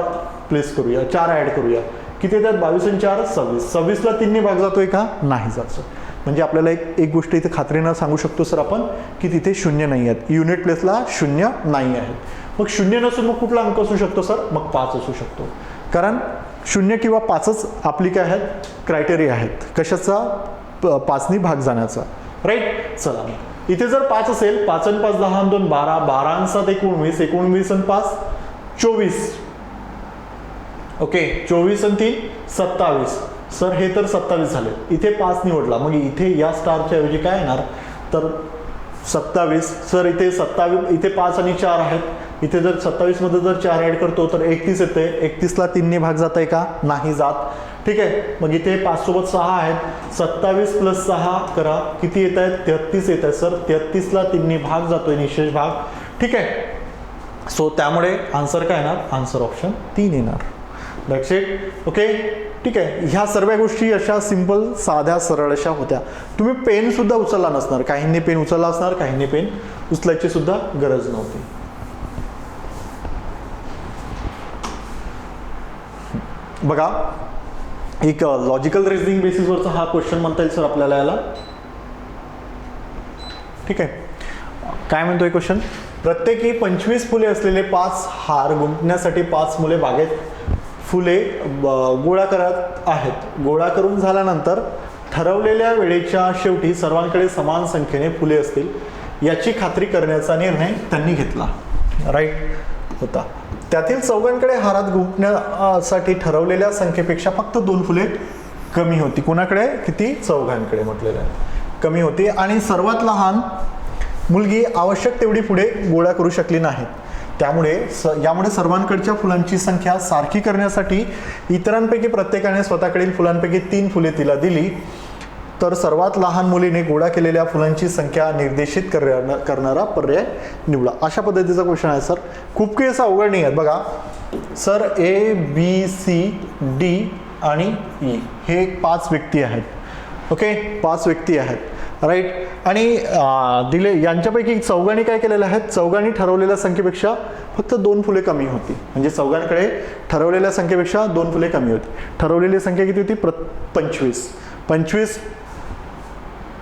प्लेस करूया, 4 ॲड करूया. किती येतात, 22 आणि 4 26. 26ला 3नी भाग जातोय का, नाही जात. म्हणजे आपल्याला एक गोष्ट इथे खात्रीनं सांगू शकतो सर आपण की तिथे 0 नाही आहेत, युनिट प्लेसला 0 नाही आहेत. मग 0 नसून मग कुठला अंक असू शकतो सर, मग 5 असू शकतो. कारण 0 किंवा 5च आपली काय आहेत, क्रायटेरिया आहेत कशाचा, 5नी भाग जाण्याचा. राईट, चला इथे जर 5 असेल, 5 आणि 5 10 आणि 2 12, 12 आणि 7 19, 19 आणि 5 24. ओके, 24 आणि 3 27. सर हे तर 27 झाले. इथे 5 निवडला, मग इथे या स्टारच्या ऐवजी काय येणार तर 27. सर इथे 27, इथे 5 आणि 4 आहेत. इथे जर 27 मध्ये जर 4 ॲड करतो तर 31 येते. 31ला 3ने भाग जात आहे का, नाही जात. ठीक आहे. मग इथे 5 सोबत 6 आहेत, 27 + 6 करा, किती येत आहेत? 33 येत आहेत सर. 33ला 3ने भाग जातोय, निशेष भाग. ठीक आहे. सो त्यामुळे आन्सर काय येणार? आन्सर ऑप्शन 3 येणार. लक्षात? ओके. ठीक आहे. ह्या सर्व गोष्टी अशा सिंपल, साध्या, सरळ अशा होत्या. तुम्ही पेन सुद्धा उचलला नसणार, काहींनी पेन उचलला असणार, काहींनी पेन उचलायची सुद्धा गरज नव्हती. बघा, एक लॉजिकल रिझनिंग बेसिसवरचा हा क्वेश्चन म्हणता येईल सर आपल्याला याला. ठीक आहे. काय म्हणतोय क्वेश्चन? प्रत्येकी 25 फुले असलेले 5 हार गुंफण्यासाठी 5 मुले बागेत फुले गोळा करत आहेत. गोळा करून झाल्यानंतर ठरवलेल्या वेळेच्या शेवटी सर्वांकडे समान संख्येने फुले असतील याची खात्री करण्याचा निर्णय त्यांनी घेतला. राईट होता. त्यातील चौघांकडे हारात गुंफण्यासाठी ठरवलेल्या संख्येपेक्षा फक्त 2 फुले कमी होती. कोणाकडे? किती? चौघांकडे म्हटलेलं आहे. कमी होती. आणि सर्वात लहान मुलगी आवश्यक तेवढी फुले गोळा करू शकली नाहीत. त्यामुळे यामुळे सर्वांकडच्या फुलांची संख्या सारखी करण्यासाठी इतरांपैकी प्रत्येकाने स्वतःकडील फुलांपैकी 3 फुले तिला दिली. तर सर्वात लहान मुलीने गोळा केलेल्या फुलांची संख्या निर्देशित करणारा पर्याय निवडा. अशा पद्धतीचा क्वेश्चन आहे सर. खूप काही असं अवघड नाही आहे. बघा sir, A, B, C, D आणि E हे 5 व्यक्ती आहेत. ओके, 5 व्यक्ती आहेत. राईट. आणि दिले यांच्यापैकी चौघांनी काय केलेलं आहे? चौघांनी ठरवलेल्या संख्येपेक्षा फक्त 2 फुले कमी होती. म्हणजे चौघांकडे ठरवलेल्या संख्येपेक्षा 2 फुले कमी होती. ठरवलेली संख्या किती होती? 25. 25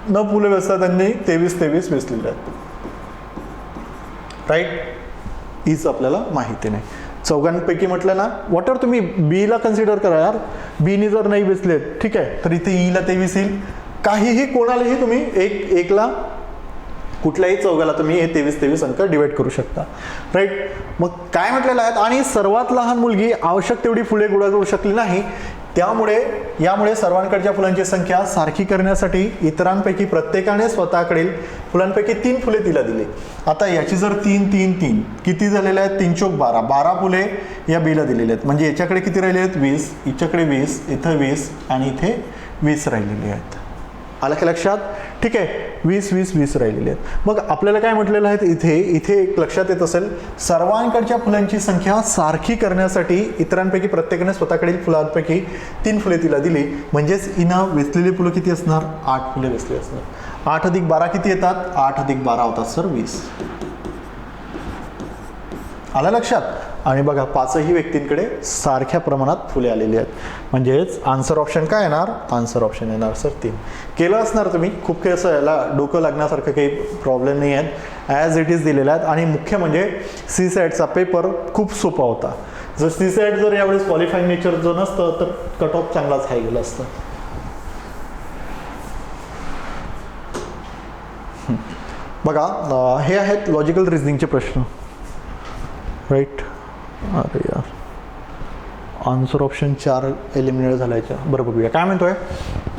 न फुले वेचता त्यांनी 23 वेचलेले आहेत. राईट. हीच आपल्याला माहिती नाही. चौघांपैकी म्हटलं ना, वॉटर तुम्ही बीला कन्सिडर करा यार. बीनी जर नाही वेचले, ठीक आहे, तर इथे ईला 23 येईल. काहीही कोणालाही तुम्ही एकला कुठल्याही चौघाला तुम्ही हे 23 अंक डिवाइड करू शकता. राईट. मग काय म्हटलेलं आहे? आणि सर्वात लहान मुलगी आवश्यक तेवढी फुले गोळा करू शकली नाही. यामुळे सर्वांकडच्या फुलांची संख्या सारखी करण्यासाठी इतरांपैकी प्रत्येकाने स्वतःकडील फुलांपैकी 3 फुले तिला दिली. आता याची जर 3 किती झालेले आहेत? 3 चौक 12. 12 फुले या बीला दिलेले आहेत. म्हणजे याच्याकडे किती राहिले आहेत? 20. हिच्याकडे 20, इथं 20 आणि इथे 20 राहिलेले आहेत. आलं का लक्षात? ठीक आहे. 20 राहिलेले आहेत. मग आपल्याला काय म्हटलेलं आहे इथे एक लक्षात येत असेल, सर्वांकडच्या फुलांची संख्या सारखी करण्यासाठी इतरांपैकी प्रत्येकाने स्वतःकडील फुलांपैकी 3 फुले तिला दिली. म्हणजेच हिनं वेचलेली फुलं किती असणार? 8 फुले वेचले असणार. 8 + 12 किती येतात? 8 + 12 होतात सर 20. आलं लक्षात? आणि बघा 5ही व्यक्तींकडे सारख्या प्रमाणात फुले आलेली आहेत. म्हणजेच आन्सर ऑप्शन काय येणार? आन्सर ऑप्शन येणार सर 3. केलं असणार तुम्ही. खूप काही असं याला डोकं लागण्यासारखं काही प्रॉब्लेम नाही आहेत. ॲज इट इज दिलेला आहेत. आणि मुख्य म्हणजे CSATचा पेपर खूप सोपा होता. जर CSAT जर यावेळेस क्वालिफाईंग नेचर जर नसतं तर कट ऑफ चांगलाच हाय गेलं असतं. बघा हे आहेत लॉजिकल रिझनिंगचे प्रश्न. राईट. अरे यार, आन्सर ऑप्शन 4 एलिमिनेट झाल्याच्या. बरं बघूया काय म्हणतोय.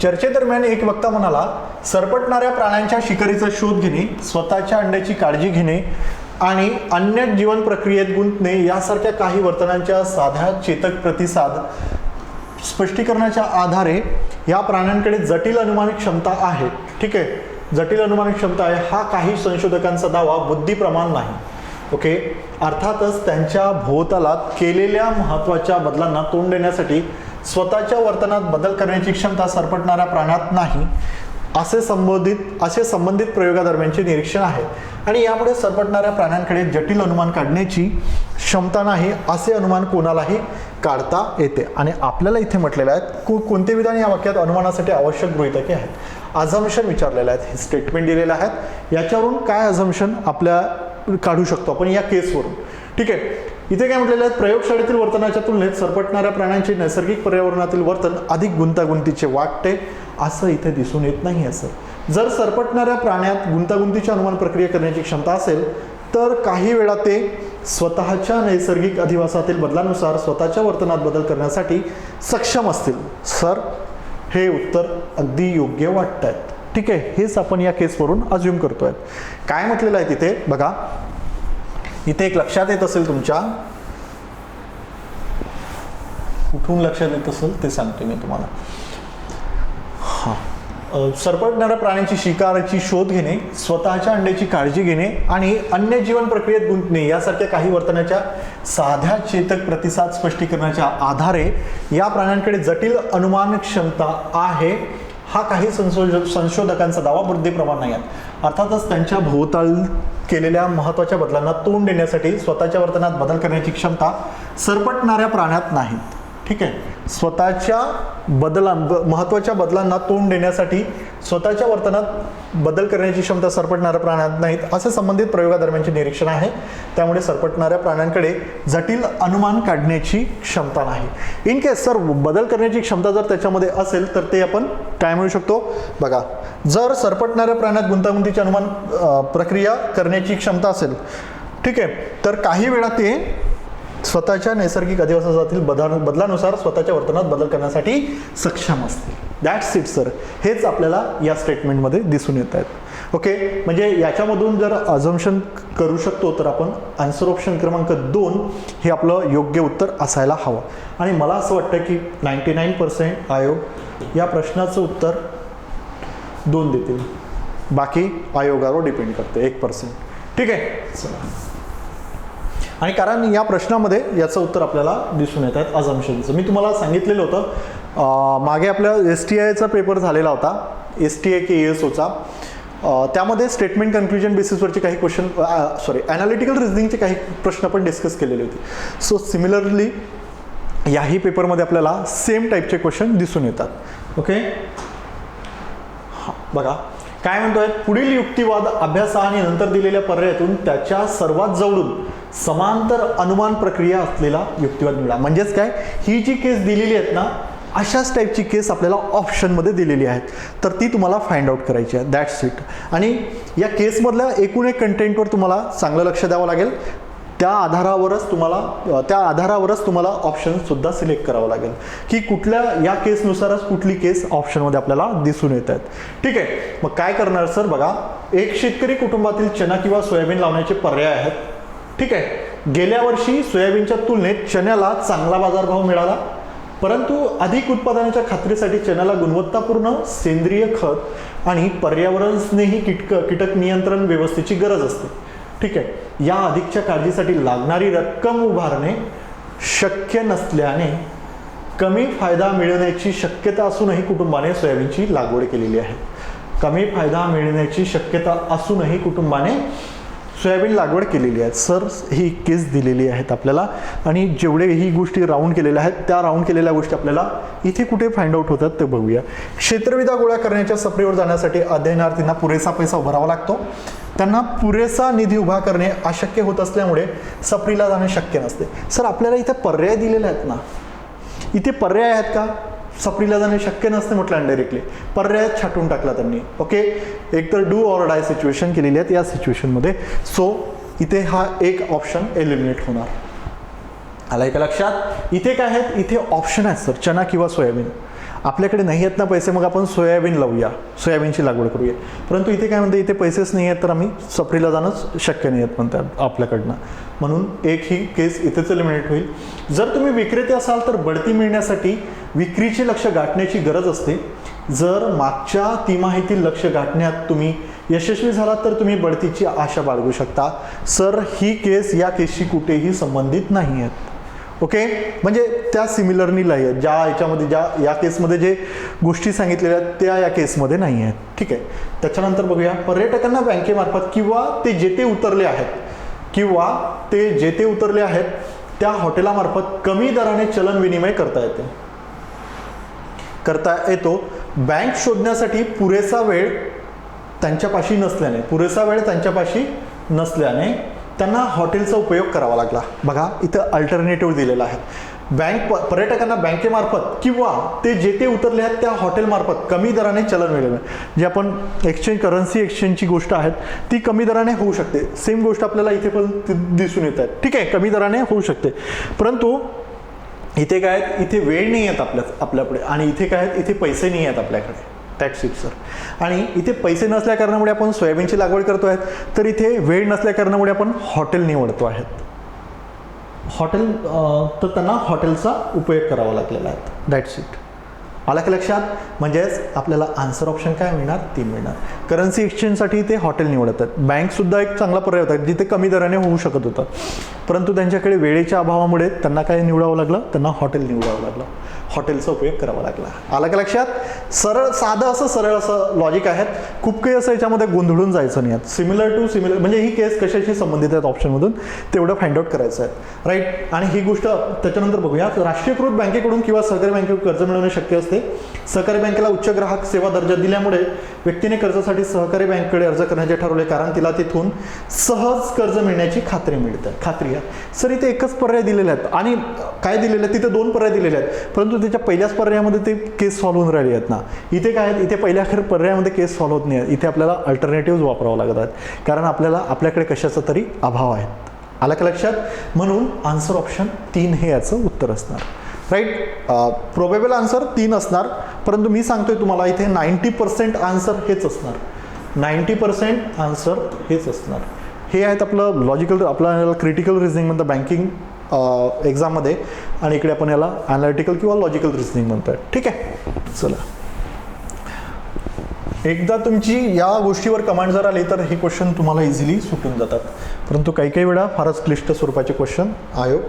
चर्चेदरम्यान एक वक्ता म्हणाला, सरपटणाऱ्या प्राण्यांच्या शिकारीचा शोध घेणे, स्वतःच्या अंड्याची काळजी घेणे आणि अन्य जीवन प्रक्रियेत गुंतणे यासारख्या काही वर्तनांच्या साध्या चेतक प्रतिसाद स्पष्टीकरणाच्या आधारे या प्राण्यांकडे जटिल अनुमानिक क्षमता आहे. ठीक आहे, जटिल अनुमानिक क्षमता आहे. हा काही संशोधकांचा दावा बुद्धिप्रमाण नाही. ओके. अर्थातच त्यांच्या भोवतालात केलेल्या महत्त्वाच्या बदलांना तोंड देण्यासाठी स्वतःच्या वर्तनात बदल करण्याची क्षमता सरपटणाऱ्या प्राण्यात नाही असे संबंधित प्रयोगादरम्यानचे निरीक्षण आहे. आणि यामुळे सरपटणाऱ्या प्राण्यांकडे जटिल अनुमान काढण्याची क्षमता नाही असे अनुमान कोणालाही काढता येते. आणि आपल्याला इथे म्हटलेलं आहे कोणते विधान या वाक्यात अनुमानासाठी आवश्यक गृहीतके आहेत. अझम्पशन विचारलेले आहेत. हे स्टेटमेंट दिलेलं आहेत. याच्यावरून काय अझम्पशन आपल्या काढू शकतो आपण या केसवरून. ठीक आहे. इथे काय म्हटलेलं आहे, प्रयोगशाळेतील वर्तनाच्या तुलनेत सरपटणाऱ्या प्राण्यांचे नैसर्गिक पर्यावरणातील वर्तन अधिक गुंतागुंतीचे वाटते असं इथे दिसून येत नाही. असं जर सरपटणाऱ्या प्राण्यात गुंतागुंतीची अनुमान प्रक्रिया करण्याची क्षमता असेल तर काही वेळा ते स्वतःच्या नैसर्गिक अधिवासातील बदलानुसार स्वतःच्या वर्तनात बदल करण्यासाठी सक्षम असतील. सर हे उत्तर अगदी योग्य वाटत आहेत. ठीक आहे. हेच आपण या केसवरून अज्युम करतोय. काय म्हटलेलं आहे तिथे बघा. इथे एक लक्षात येत असेल तुमच्या, खूप कुठून लक्षात येत असेल ते सांगते मी तुम्हाला. हां, सरपटणाऱ्या प्राण्यांची शिकाराची शोध घेणे, स्वतःच्या अंड्याची काळजी घेणे आणि अन्य जीवन प्रक्रियेत गुंतणे यासारख्या काही वर्तनाच्या साध्या चेतक प्रतिसाद स्पष्टीकरणाच्या आधारे या प्राण्यांकडे जटिल अनुमान क्षमता आहे, हा काही संशोधकांचा दावा बुद्धिप्रमाण नाही आहे. अर्थातच त्यांच्या भोवताल केलेल्या महत्त्वाच्या बदलांना तोंड देण्यासाठी स्वतःच्या वर्तनात बदल करण्याची क्षमता सरपटणाऱ्या प्राण्यात नाही. ठीक आहे, स्वतःच्या महत्त्वाच्या बदलांना तोंड देण्यासाठी स्वतःच्या वर्तनात बदल करण्याची क्षमता सरपटणाऱ्या प्राण्यात नाहीत, असे संबंधित प्रयोगादरम्यानचे निरीक्षण आहे. त्यामुळे सरपटणाऱ्या प्राण्यांकडे जटिल अनुमान काढण्याची क्षमता नाही. इन केस सर बदल करण्याची क्षमता जर त्याच्यामध्ये असेल तर ते आपण काय म्हणू शकतो बघा, जर सरपटणाऱ्या प्राण्यात गुंतागुंतीची अनुमान प्रक्रिया करण्याची क्षमता असेल, ठीक आहे, तर काही वेळा ते स्वतःच्या नैसर्गिक अधिवासातील बदलानुसार स्वतःच्या वर्तनात बदल करण्यासाठी सक्षम असते. दॅट्स इट सर, हेच आपल्याला या स्टेटमेंटमध्ये दिसून येत आहेत. ओके, म्हणजे याच्यामधून जर अझम्पशन करू शकतो तर आपण आन्सर ऑप्शन क्रमांक 2 हे आपलं योग्य उत्तर असायला हवं. आणि मला असं वाटतं की 99% आयोग या प्रश्नाचं उत्तर 2 देतील, बाकी आयोगावर डिपेंड करते 1%. ठीक आहे, चला. आणि कारण या प्रश्नामध्ये याचं उत्तर आपल्याला दिसून येत आहेत अझम्पशनचं. मी तुम्हाला सांगितलेलं होतं मागे आपल्या STIचा पेपर झालेला होता, STI KSOचा. त्यामध्ये स्टेटमेंट कन्क्ल्युजन बेसिसवरचे काही क्वेश्चन ॲनालिटिकल रिझनिंगचे काही प्रश्न पण डिस्कस केलेले होते. सो सिमिलरली याही पेपरमध्ये आपल्याला सेम टाईपचे क्वेश्चन दिसून येतात. ओके, बघा काय म्हणतोय, पुढील युक्तिवाद अभ्यासा आणि नंतर दिलेल्या पर्यायातून त्याच्या सर्वात जवळून समांतर अनुमान प्रक्रिया असलेला युक्तिवाद निवडा. म्हणजेच काय, ही जी केस दिलेली आहेत ना, अशाच टाईपची केस आपल्याला ऑप्शनमध्ये दिलेली आहेत, तर ती तुम्हाला फाइंड आउट करायची आहे. That's it. आणि या केसमधल्या एकूण एक कंटेंटवर तुम्हाला चांगलं लक्ष द्यावं लागेल. त्या आधारावरच तुम्हाला ऑप्शनसुद्धा सिलेक्ट करावं लागेल की कुठल्या या केसनुसारच कुठली केस ऑप्शनमध्ये आपल्याला दिसून येत आहेत. ठीक आहे, मग काय करणार सर, बघा, एक शेतकरी कुटुंबातील चना किंवा सोयाबीन लावण्याचे पर्याय आहेत. ठीक आहे, गेल्या वर्षी सोयाबीनच्या तुलनेत चण्याला चांगला बाजारभाव मिळाला, परंतु अधिक उत्पादनाच्या खात्रीसाठी चण्याला गुणवत्तापूर्ण सेंद्रिय खत आणि पर्यावरणस्नेही कीटक नियंत्रण व्यवस्थेची गरज असते. ठीक आहे, या अधिकच्या काळजीसाठी लागणारी रक्कम उभारणे शक्य नसल्याने कमी फायदा मिळण्याची शक्यता असूनही कुटुंबाने सोयाबीनची लागवड केलेली आहे. कमी फायदा मिळण्याची शक्यता असूनही कुटुंबाने सोयाबीन लागवड केलेली आहे. सर ही केस दिलेली आहेत आपल्याला, आणि जेवढे ही गोष्टी राऊंड केलेल्या आहेत त्या राऊंड केलेल्या गोष्टी आपल्याला इथे कुठे फाइंड आउट होतात ते बघूया. क्षेत्रविधा गोळा करण्याच्या सफरीवर जाण्यासाठी अध्ययनार्थींना पुरेसा पैसा उभारावा लागतो. त्यांना पुरेसा निधी उभा करणे अशक्य होत असल्यामुळे सफरीला जाणे शक्य नसते. सर आपल्याला इथे पर्याय दिलेले आहेत ना, इथे पर्याय आहेत का, सफरीला जाणे शक्य नसते म्हटलं डायरेक्टली, पर्याय छाटून टाकला त्यांनी. ओके, एक तर डू ऑर डाय सिच्युएशन केलेली आहेत या सिच्युएशनमध्ये. सो इथे हा एक ऑप्शन एलिमिनेट होणार. आला का लक्षात? इथे काय आहेत, इथे ऑप्शन आहेत सर, चना किंवा सोयाबीन. आपल्याकडे नाही आहेत ना पैसे, मग आपण सोयाबीन लावूया, सोयाबीनची लागवड करूया. परंतु इथे काय म्हणते, इथे पैसेच नाही आहेत तर आम्ही सफरीला जाणंच शक्य नाही आहेत म्हणतात आपल्याकडनं. म्हणून एक ही केस इथेच एलिमिनेट होईल. जर तुम्ही विक्रेते असाल तर बढती मिळण्यासाठी विक्रीचे लक्ष्य गाठण्याची गरज असते. जर मागच्या तिमाहीतील लक्ष्य गाठण्यात तुम्ही यशस्वी झालात तर तुम्ही बढतीची आशा बाळगू शकता. सर ही केस या केसशी कुठेही संबंधित नाही आहेत. ओके, म्हणजे त्या सिमिलरनी नाही आहेत, ज्या याच्यामध्ये ज्या या केसमध्ये जे गोष्टी सांगितलेल्या आहेत त्या या केसमध्ये नाही आहेत. ठीक आहे, त्याच्यानंतर बघूया, पर्यटकांना बँकेमार्फत किंवा ते जेथे उतरले आहेत त्या हॉटेलामार्फत कमी दराने चलन विनिमय करता येतो. बँक शोधण्यासाठी पुरेसा वेळ त्यांच्यापाशी नसल्याने त्यांना हॉटेलचा उपयोग करावा लागला. बघा इथं अल्टरनेटिव्ह दिलेला आहे. पर्यटकांना बँकेमार्फत किंवा ते जेथे उतरले आहेत त्या हॉटेलमार्फत कमी दराने चलन मिळवणे, जे आपण करन्सी एक्सचेंजची गोष्ट आहेत ती कमी दराने होऊ शकते. सेम गोष्ट आपल्याला इथे पण दिसून येत आहे. ठीक आहे, कमी दराने होऊ शकते, परंतु इथे काय आहेत, इथे वेळ नाही आहेत आपल्याकडे, आणि इथे काय आहेत, इथे पैसे नाही आहेत आपल्याकडे. That's it sir. आणि इथे पैसे नसल्या कारणामुळे आपण सोयाबीनची लागवड करतो आहेत, तर इथे वेळ नसल्या कारणामुळे आपण हॉटेल निवडतो आहेत. हॉटेल तर त्यांना हॉटेलचा उपयोग करावा लागलेला आहे. That's it. आलं का लक्षात? म्हणजेच आपल्याला आन्सर ऑप्शन काय मिळणार? 3 मिळणार. करन्सी एक्सचेंजसाठी ते हॉटेल निवडत आहेत. बँकसुद्धा एक चांगला पर्याय होता जिथे कमी दराने होऊ शकत होतं, परंतु त्यांच्याकडे वेळेच्या अभावामुळे त्यांना काय निवडावं लागलं? त्यांना हॉटेल निवडावं लागलं, हॉटेलचा उपयोग करावा लागला. आलं का लक्षात? सरळ असं लॉजिक आहेत. खूप काही असं याच्यामध्ये गोंधळून जायचं नाही आहेत. सिमिलर टू सिमिलर म्हणजे ही केस कशाशी संबंधित आहेत ऑप्शनमधून तेवढं फाइंड आउट करायचं आहे. राईट. आणि ही गोष्ट त्याच्यानंतर बघूया. राष्ट्रीयकृत बँकेकडून किंवा सहकारी बँकेकडून कर्ज मिळवणे शक्य असते. सहकारी बँकेला उच्च ग्राहक सेवा दर्जा दिल्यामुळे व्यक्तीने कर्जासाठी सहकारी बँकेकडे अर्ज करण्याचे ठरवले, कारण तिला तिथून सहज कर्ज मिळण्याची खात्री आहे. सर इथे एकच पर्याय दिलेले आहेत आणि काय दिलेले आहेत? तिथे 2 पर्याय दिलेले आहेत, परंतु त्याच्या पहिल्याच पर्यायामध्ये ते केस सॉल्व्ह होऊन राहिली आहेत ना. इथे काय आहेत? इथे पहिल्या पर्यायामध्ये केस सॉल्व्ह होत नाही आहे. इथे आपल्याला अल्टरनेटिव्ह वापरावं लागत आहेत, कारण आपल्याकडे कशाचा तरी अभाव आहे. आलं का लक्षात? म्हणून आन्सर ऑप्शन 3 हे याचं उत्तर असणार. राईट. प्रोबेबल आन्सर 3 असणार, परंतु मी सांगतोय तुम्हाला इथे 90% आन्सर हेच असणार. 90% आन्सर हेच असणार. हे आहेत आपलं लॉजिकल, आपल्याला क्रिटिकल रिझनिंग म्हणतं बँकिंग एक्झाममध्ये, आणि इकडे आपण याला ॲनालिटिकल किंवा लॉजिकल रिझनिंग म्हणतोय. ठीक आहे. चला, एकदा तुमची या गोष्टीवर कमांड जर आली तर हे क्वेश्चन तुम्हाला इझिली सुटून जातात, परंतु काही वेळा फारच क्लिष्ट स्वरूपाचे क्वेश्चन आयोग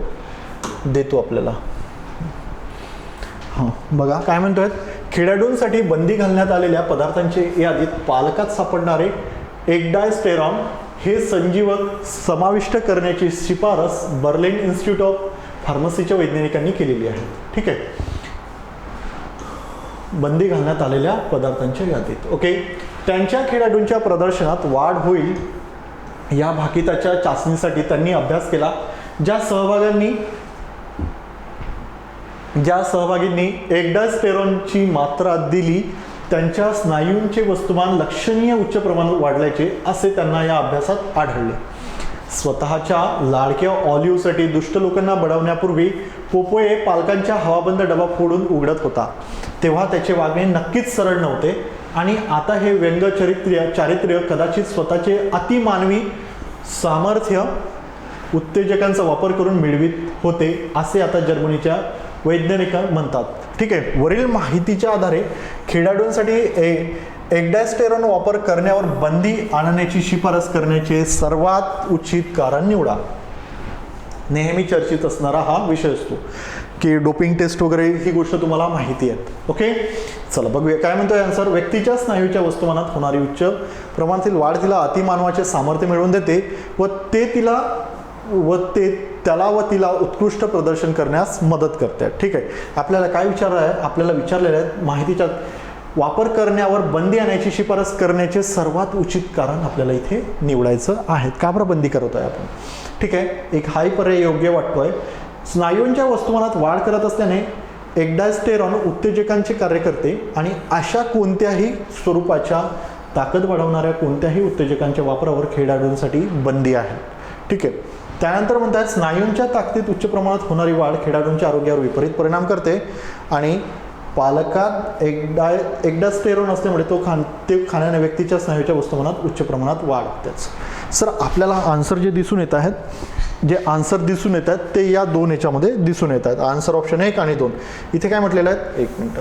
देतो आपल्याला. हां, बघा काय म्हणतोय. खेळाडूंसाठी बंदी घालण्यात आलेल्या पदार्थांची यादीत पालकात सापडणारे एक्डायस्टेरॉन हे संजीवक समाविष्ट करण्याची शिफारस बर्लिन इन्स्टिट्यूट ऑफ फार्मसीच्या वैज्ञानिकांनी केलेली आहे. ठीक आहे. बंदी घालण्यात आलेल्या पदार्थांच्या यादीत. ओके. त्यांच्या खेळाडूंच्या प्रदर्शनात वाढ होईल या भाकिताच्या चाचणीसाठी त्यांनी अभ्यास केला. ज्या सहभागींनी एक्डास्टेरॉनची मात्रा दिली त्यांच्या स्नायूंचे वस्तुमान लक्षणीय उच्च प्रमाणात वाढल्याचे असे त्यांना या अभ्यासात आढळले. स्वतःच्या लाडक्या ऑलिव्हसाठी दुष्ट लोकांना बडवण्यापूर्वी पोपोए पालकांच्या हवाबंद डबा फोडून उघडत होता, तेव्हा त्याचे वागणे नक्कीच सरळ नव्हते आणि आता हे व्यंग चारित्र्य कदाचित स्वतःचे अतिमानवी सामर्थ्य उत्तेजकांचा वापर करून मिळवित होते असे आता जर्मनीच्या वैज्ञानिक म्हणतात. ठीक आहे. वरील माहितीच्या आधारे खेळाडूंसाठी एक्डास्टेरॉन वापर करण्यावर बंदी आणण्याची शिफारस करण्याचे सर्वात उचित कारण निवडा. नेहमी चर्चित असणारा हा विषय असतो की डोपिंग टेस्ट वगैरे ही गोष्ट तुम्हाला माहिती आहे. ओके. चला बघूया काय म्हणतोय आन्सर. व्यक्तीच्या स्नायूच्या वस्तुमानात होणारी उच्च प्रमाणातील वाढ तिला अतिमानवाचे सामर्थ्य मिळवून देते व त्याला व तिला उत्कृष्ट प्रदर्शन करण्यास मदत करते. ठीक आहे. आपल्याला काय आपल्याला विचारलेलं आहे माहितीच्या वापर करण्यावर बंदी आणण्याची शिफारस करण्याचे सर्वात उचित कारण आपल्याला इथे निवडायचं आहे. का बरं बंदी करतोय आपण? ठीक आहे. एक हाही पर्याय योग्य वाटतोय. स्नायूंच्या वस्तुमानात वाढ करत असल्याने एक्डास्टेरॉन उत्तेजकांचे कार्य करते आणि अशा कोणत्याही स्वरूपाच्या ताकद वाढवणाऱ्या कोणत्याही उत्तेजकांच्या वापरावर खेळाडूंसाठी बंदी आहे. ठीक आहे. त्यानंतर म्हणतात स्नायूंच्या ताकदीत उच्च प्रमाणात होणारी वाढ खेळाडूंच्या आरोग्यावर विपरीत परिणाम करते आणि पालकात एक्डास्टेरॉन असल्यामुळे ते खाण्याने व्यक्तीच्या स्नायूच्या वस्तुमानात उच्च प्रमाणात वाढ होतेच. सर आपल्याला आन्सर जे दिसून येत आहेत ते या 2 याच्यामध्ये दिसून येत आहेत. आन्सर ऑप्शन 1 आणि 2. इथे काय म्हटलेलं आहे? 1 मिनिट.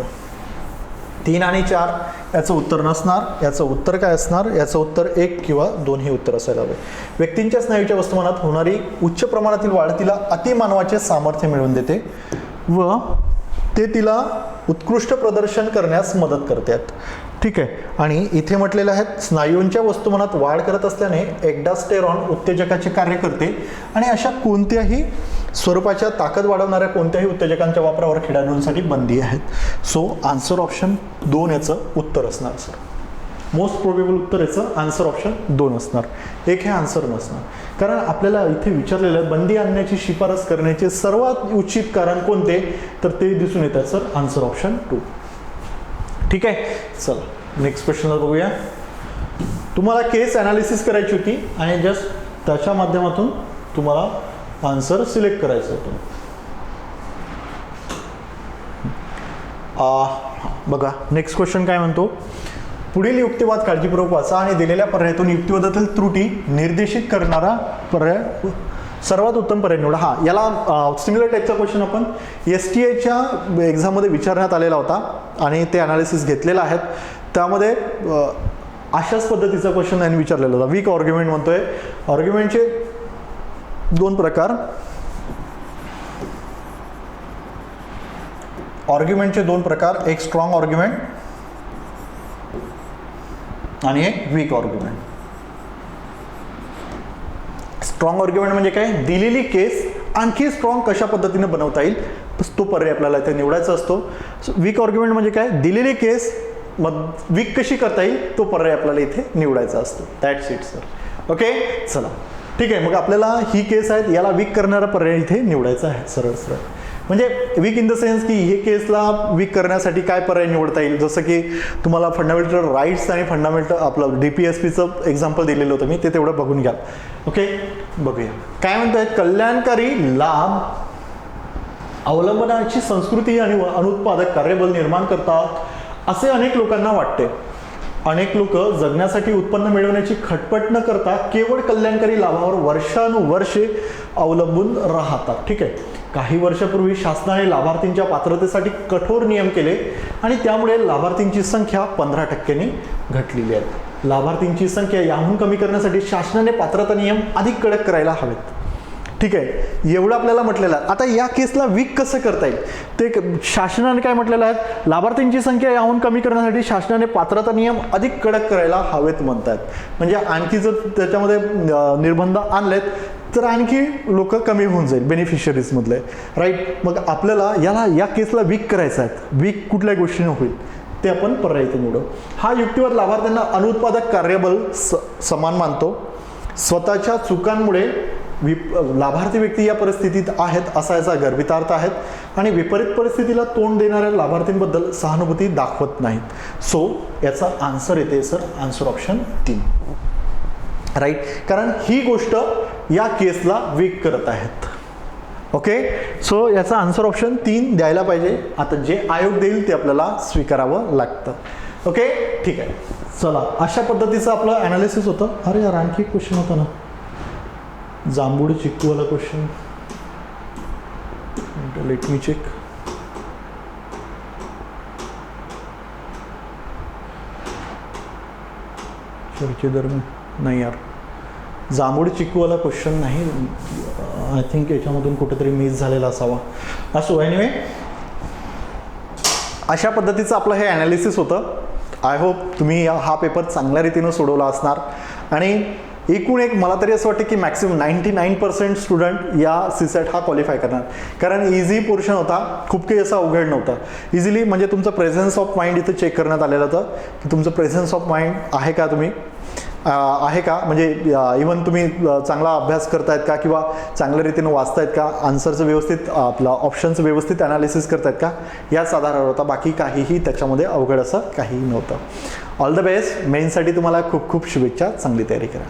3 आणि 4 याचं उत्तर नसणार. याचं उत्तर काय असणार? याचं उत्तर 1 किंवा 2 हे उत्तर असायला हवे. व्यक्तींच्या स्नायूच्या वस्तुमानात होणारी उच्च प्रमाणातील वाढ तिला अतिमानवाचे सामर्थ्य मिळवून देते व ते तिला उत्कृष्ट प्रदर्शन करण्यास मदत करतात. ठीक आहे. आणि इथे म्हटलेलं आहे स्नायूंच्या वस्तुमानात वाढ करत असल्याने एक्डास्टेरॉन उत्तेजकाचे कार्य करते आणि अशा कोणत्याही स्वरूपाच्या ताकद वाढवणाऱ्या कोणत्याही उत्तेजकांच्या वापरावर खेळाडूंसाठी बंदी आहेत. सो आन्सर ऑप्शन 2 याचं उत्तर असणार. सर मोस्ट प्रोबेबल उत्तर याचं आन्सर ऑप्शन 2 असणार. 1 हे आन्सर नसणार. कारण आपल्याला इथे विचारलेलं बंदी आणण्याची शिफारस करण्याचे सर्वात उचित कारण कोणते, तर ते दिसून येतात सर आन्सर ऑप्शन 2. ठीक आहे. चला नेक्स्ट क्वेश्चनला बघूया. तुम्हाला केस ॲनालिसिस करायची होती आणि जस्ट त्याच्या माध्यमातून तुम्हाला आन्सर सिलेक्ट करायचं होतं. बघा नेक्स्ट क्वेश्चन काय म्हणतो. पुढील युक्तिवाद काळजीपूर्वक वाचा आणि दिलेल्या पर्यायातून युक्तिवादातील त्रुटी निर्देशित करणारा पर्याय सर्वात उत्तम पर्याय निवडा. हां, याला सिमिलर टाईपचा क्वेश्चन आपण STIच्या एक्झाममध्ये विचारण्यात आलेला होता आणि ते अनालिसिस घेतलेलं आहेत. त्यामध्ये अशाच पद्धतीचा क्वेश्चन त्यांनी विचारलेला होता. वीक आर्ग्युमेंट म्हणतोय. आर्ग्युमेंटचे दोन प्रकार, एक स्ट्रॉंग आर्ग्युमेंट आणि एक वीक आर्ग्युमेंट. स्ट्रॉंग आर्ग्युमेंट म्हणजे काय, दिलेली केस आणखी स्ट्रॉंग कशा पद्धतीने बनवता येईल तो पर्याय आपल्याला इथे निवडायचा असतो. वीक आर्ग्युमेंट म्हणजे काय, दिलेली केस मग वीक कशी करता येईल तो पर्याय आपल्याला इथे निवडायचा असतो. That's it sir. ओके, चला ठीक आहे. मग आपल्याला ही केस आहेत, याला वीक करणारा पर्याय इथे निवडायचा आहे. सरळ सरळ म्हणजे वीक इन द सेन्स की हे केसला वीक करण्यासाठी काय पर्याय निवडता येईल. जसं की तुम्हाला फंडामेंटल राईट्स आणि फंडामेंटल आपलं DPSPचं एक्झाम्पल दिलेलं होतं मी, ते तेवढं बघून घ्या. ओके, बघूया काय म्हणतोय. कल्याणकारी लाभ अवलंबनाची संस्कृती आणि अनुत्पादक कार्यबल निर्माण करतात असे अनेक लोकांना वाटते. अनेक लोक जगण्यासाठी उत्पन्न मिळवण्याची खटपट न करता केवळ कल्याणकारी लाभावर वर्षानुवर्षे अवलंबून राहतात. ठीक आहे. काही वर्षापूर्वी शासनाने लाभार्थींच्या पात्रतेसाठी कठोर नियम केले आणि त्यामुळे लाभार्थींची संख्या 15% घटलेली आहे. लाभार्थींची संख्या याहून कमी करण्यासाठी शासनाने पात्रता नियम अधिक कडक करायला हवेत. ठीक आहे, एवढं आपल्याला म्हटलेलं आहे. आता या केसला वीक कसं करता येईल ते शासनाने काय म्हटलेलं आहे, लाभार्थींची संख्या याहून कमी करण्यासाठी शासनाने पात्रता नियम अधिक कडक करायला हवेत म्हणतात. म्हणजे आणखी जर त्याच्यामध्ये निर्बंध आणलेत तर आणखी लोक कमी होऊन जाईल बेनिफिशियरीज मधले. राईट. मग आपल्याला या केसला वीक करायचं आहे. वीक कुठल्या गोष्टीने होईल ते आपण पर्याय इथे निवडू. हा युक्तिवाद लाभार्थ्यांना अनुत्पादक कार्यबल समान मानतो. स्वतःच्या चुकांमुळे लाभार्थी व्यक्ती या परिस्थितीत आहेत असा याचा गर्भितार्थ आहेत आणि विपरीत परिस्थितीला तोंड देणाऱ्या लाभार्थींबद्दल सहानुभूती दाखवत नाहीत. सो याचा आन्सर येते सर, आन्सर ऑप्शन 3. राईट. कारण ही गोष्ट या केसला वीक करत आहेत. ओके, सो याचा आन्सर ऑप्शन 3 द्यायला पाहिजे. आता जे आयोग देईल ते आपल्याला स्वीकारावं लागतं. ओके, ठीक आहे. चला, अशा पद्धतीचं आपलं अनालिसिस होतं. अरे यार, आणखी एक क्वेश्चन होता ना, जांभूळ चिक्कूवाला क्वेश्चन. Let me check. चर्चे दरम्यान नाही यार, जांभूळ चिक्कूवाला क्वेश्चन नाही. आय थिंक याच्यामधून कुठेतरी मिस झालेला असावा. असो, एनिवे अशा पद्धतीचं आपलं हे अनालिसिस होतं. आय होप तुम्ही हा पेपर चांगल्या रीतीनं सोडवला असणार आणि एकूण एक मला तरी असं वाटतं की मॅक्सिमम 99% स्टुडंट या CSAT हा क्वालिफाय करणार. कारण इझी पोर्शन होता, खूप काही असा अवघड नव्हता. इझिली म्हणजे तुमचं प्रेझेन्स ऑफ माइंड इथं चेक करण्यात आलेलं होतं की तुमचं प्रेझेन्स ऑफ माइंड आहे का, तुम्ही आहे का, म्हणजे इवन तुम्ही चांगला अभ्यास करतायत का किंवा चांगल्या रीतीनं वाचतायत का, आन्सरचं व्यवस्थित आपलं ऑप्शनचं व्यवस्थित ॲनालिसिस करतायत का, याच आधारावर होता. बाकी काहीही त्याच्यामध्ये अवघड असं काहीही नव्हतं. All the best. मेनसाठी तुम्हाला खूप खूप शुभेच्छा. चांगली तयारी करा.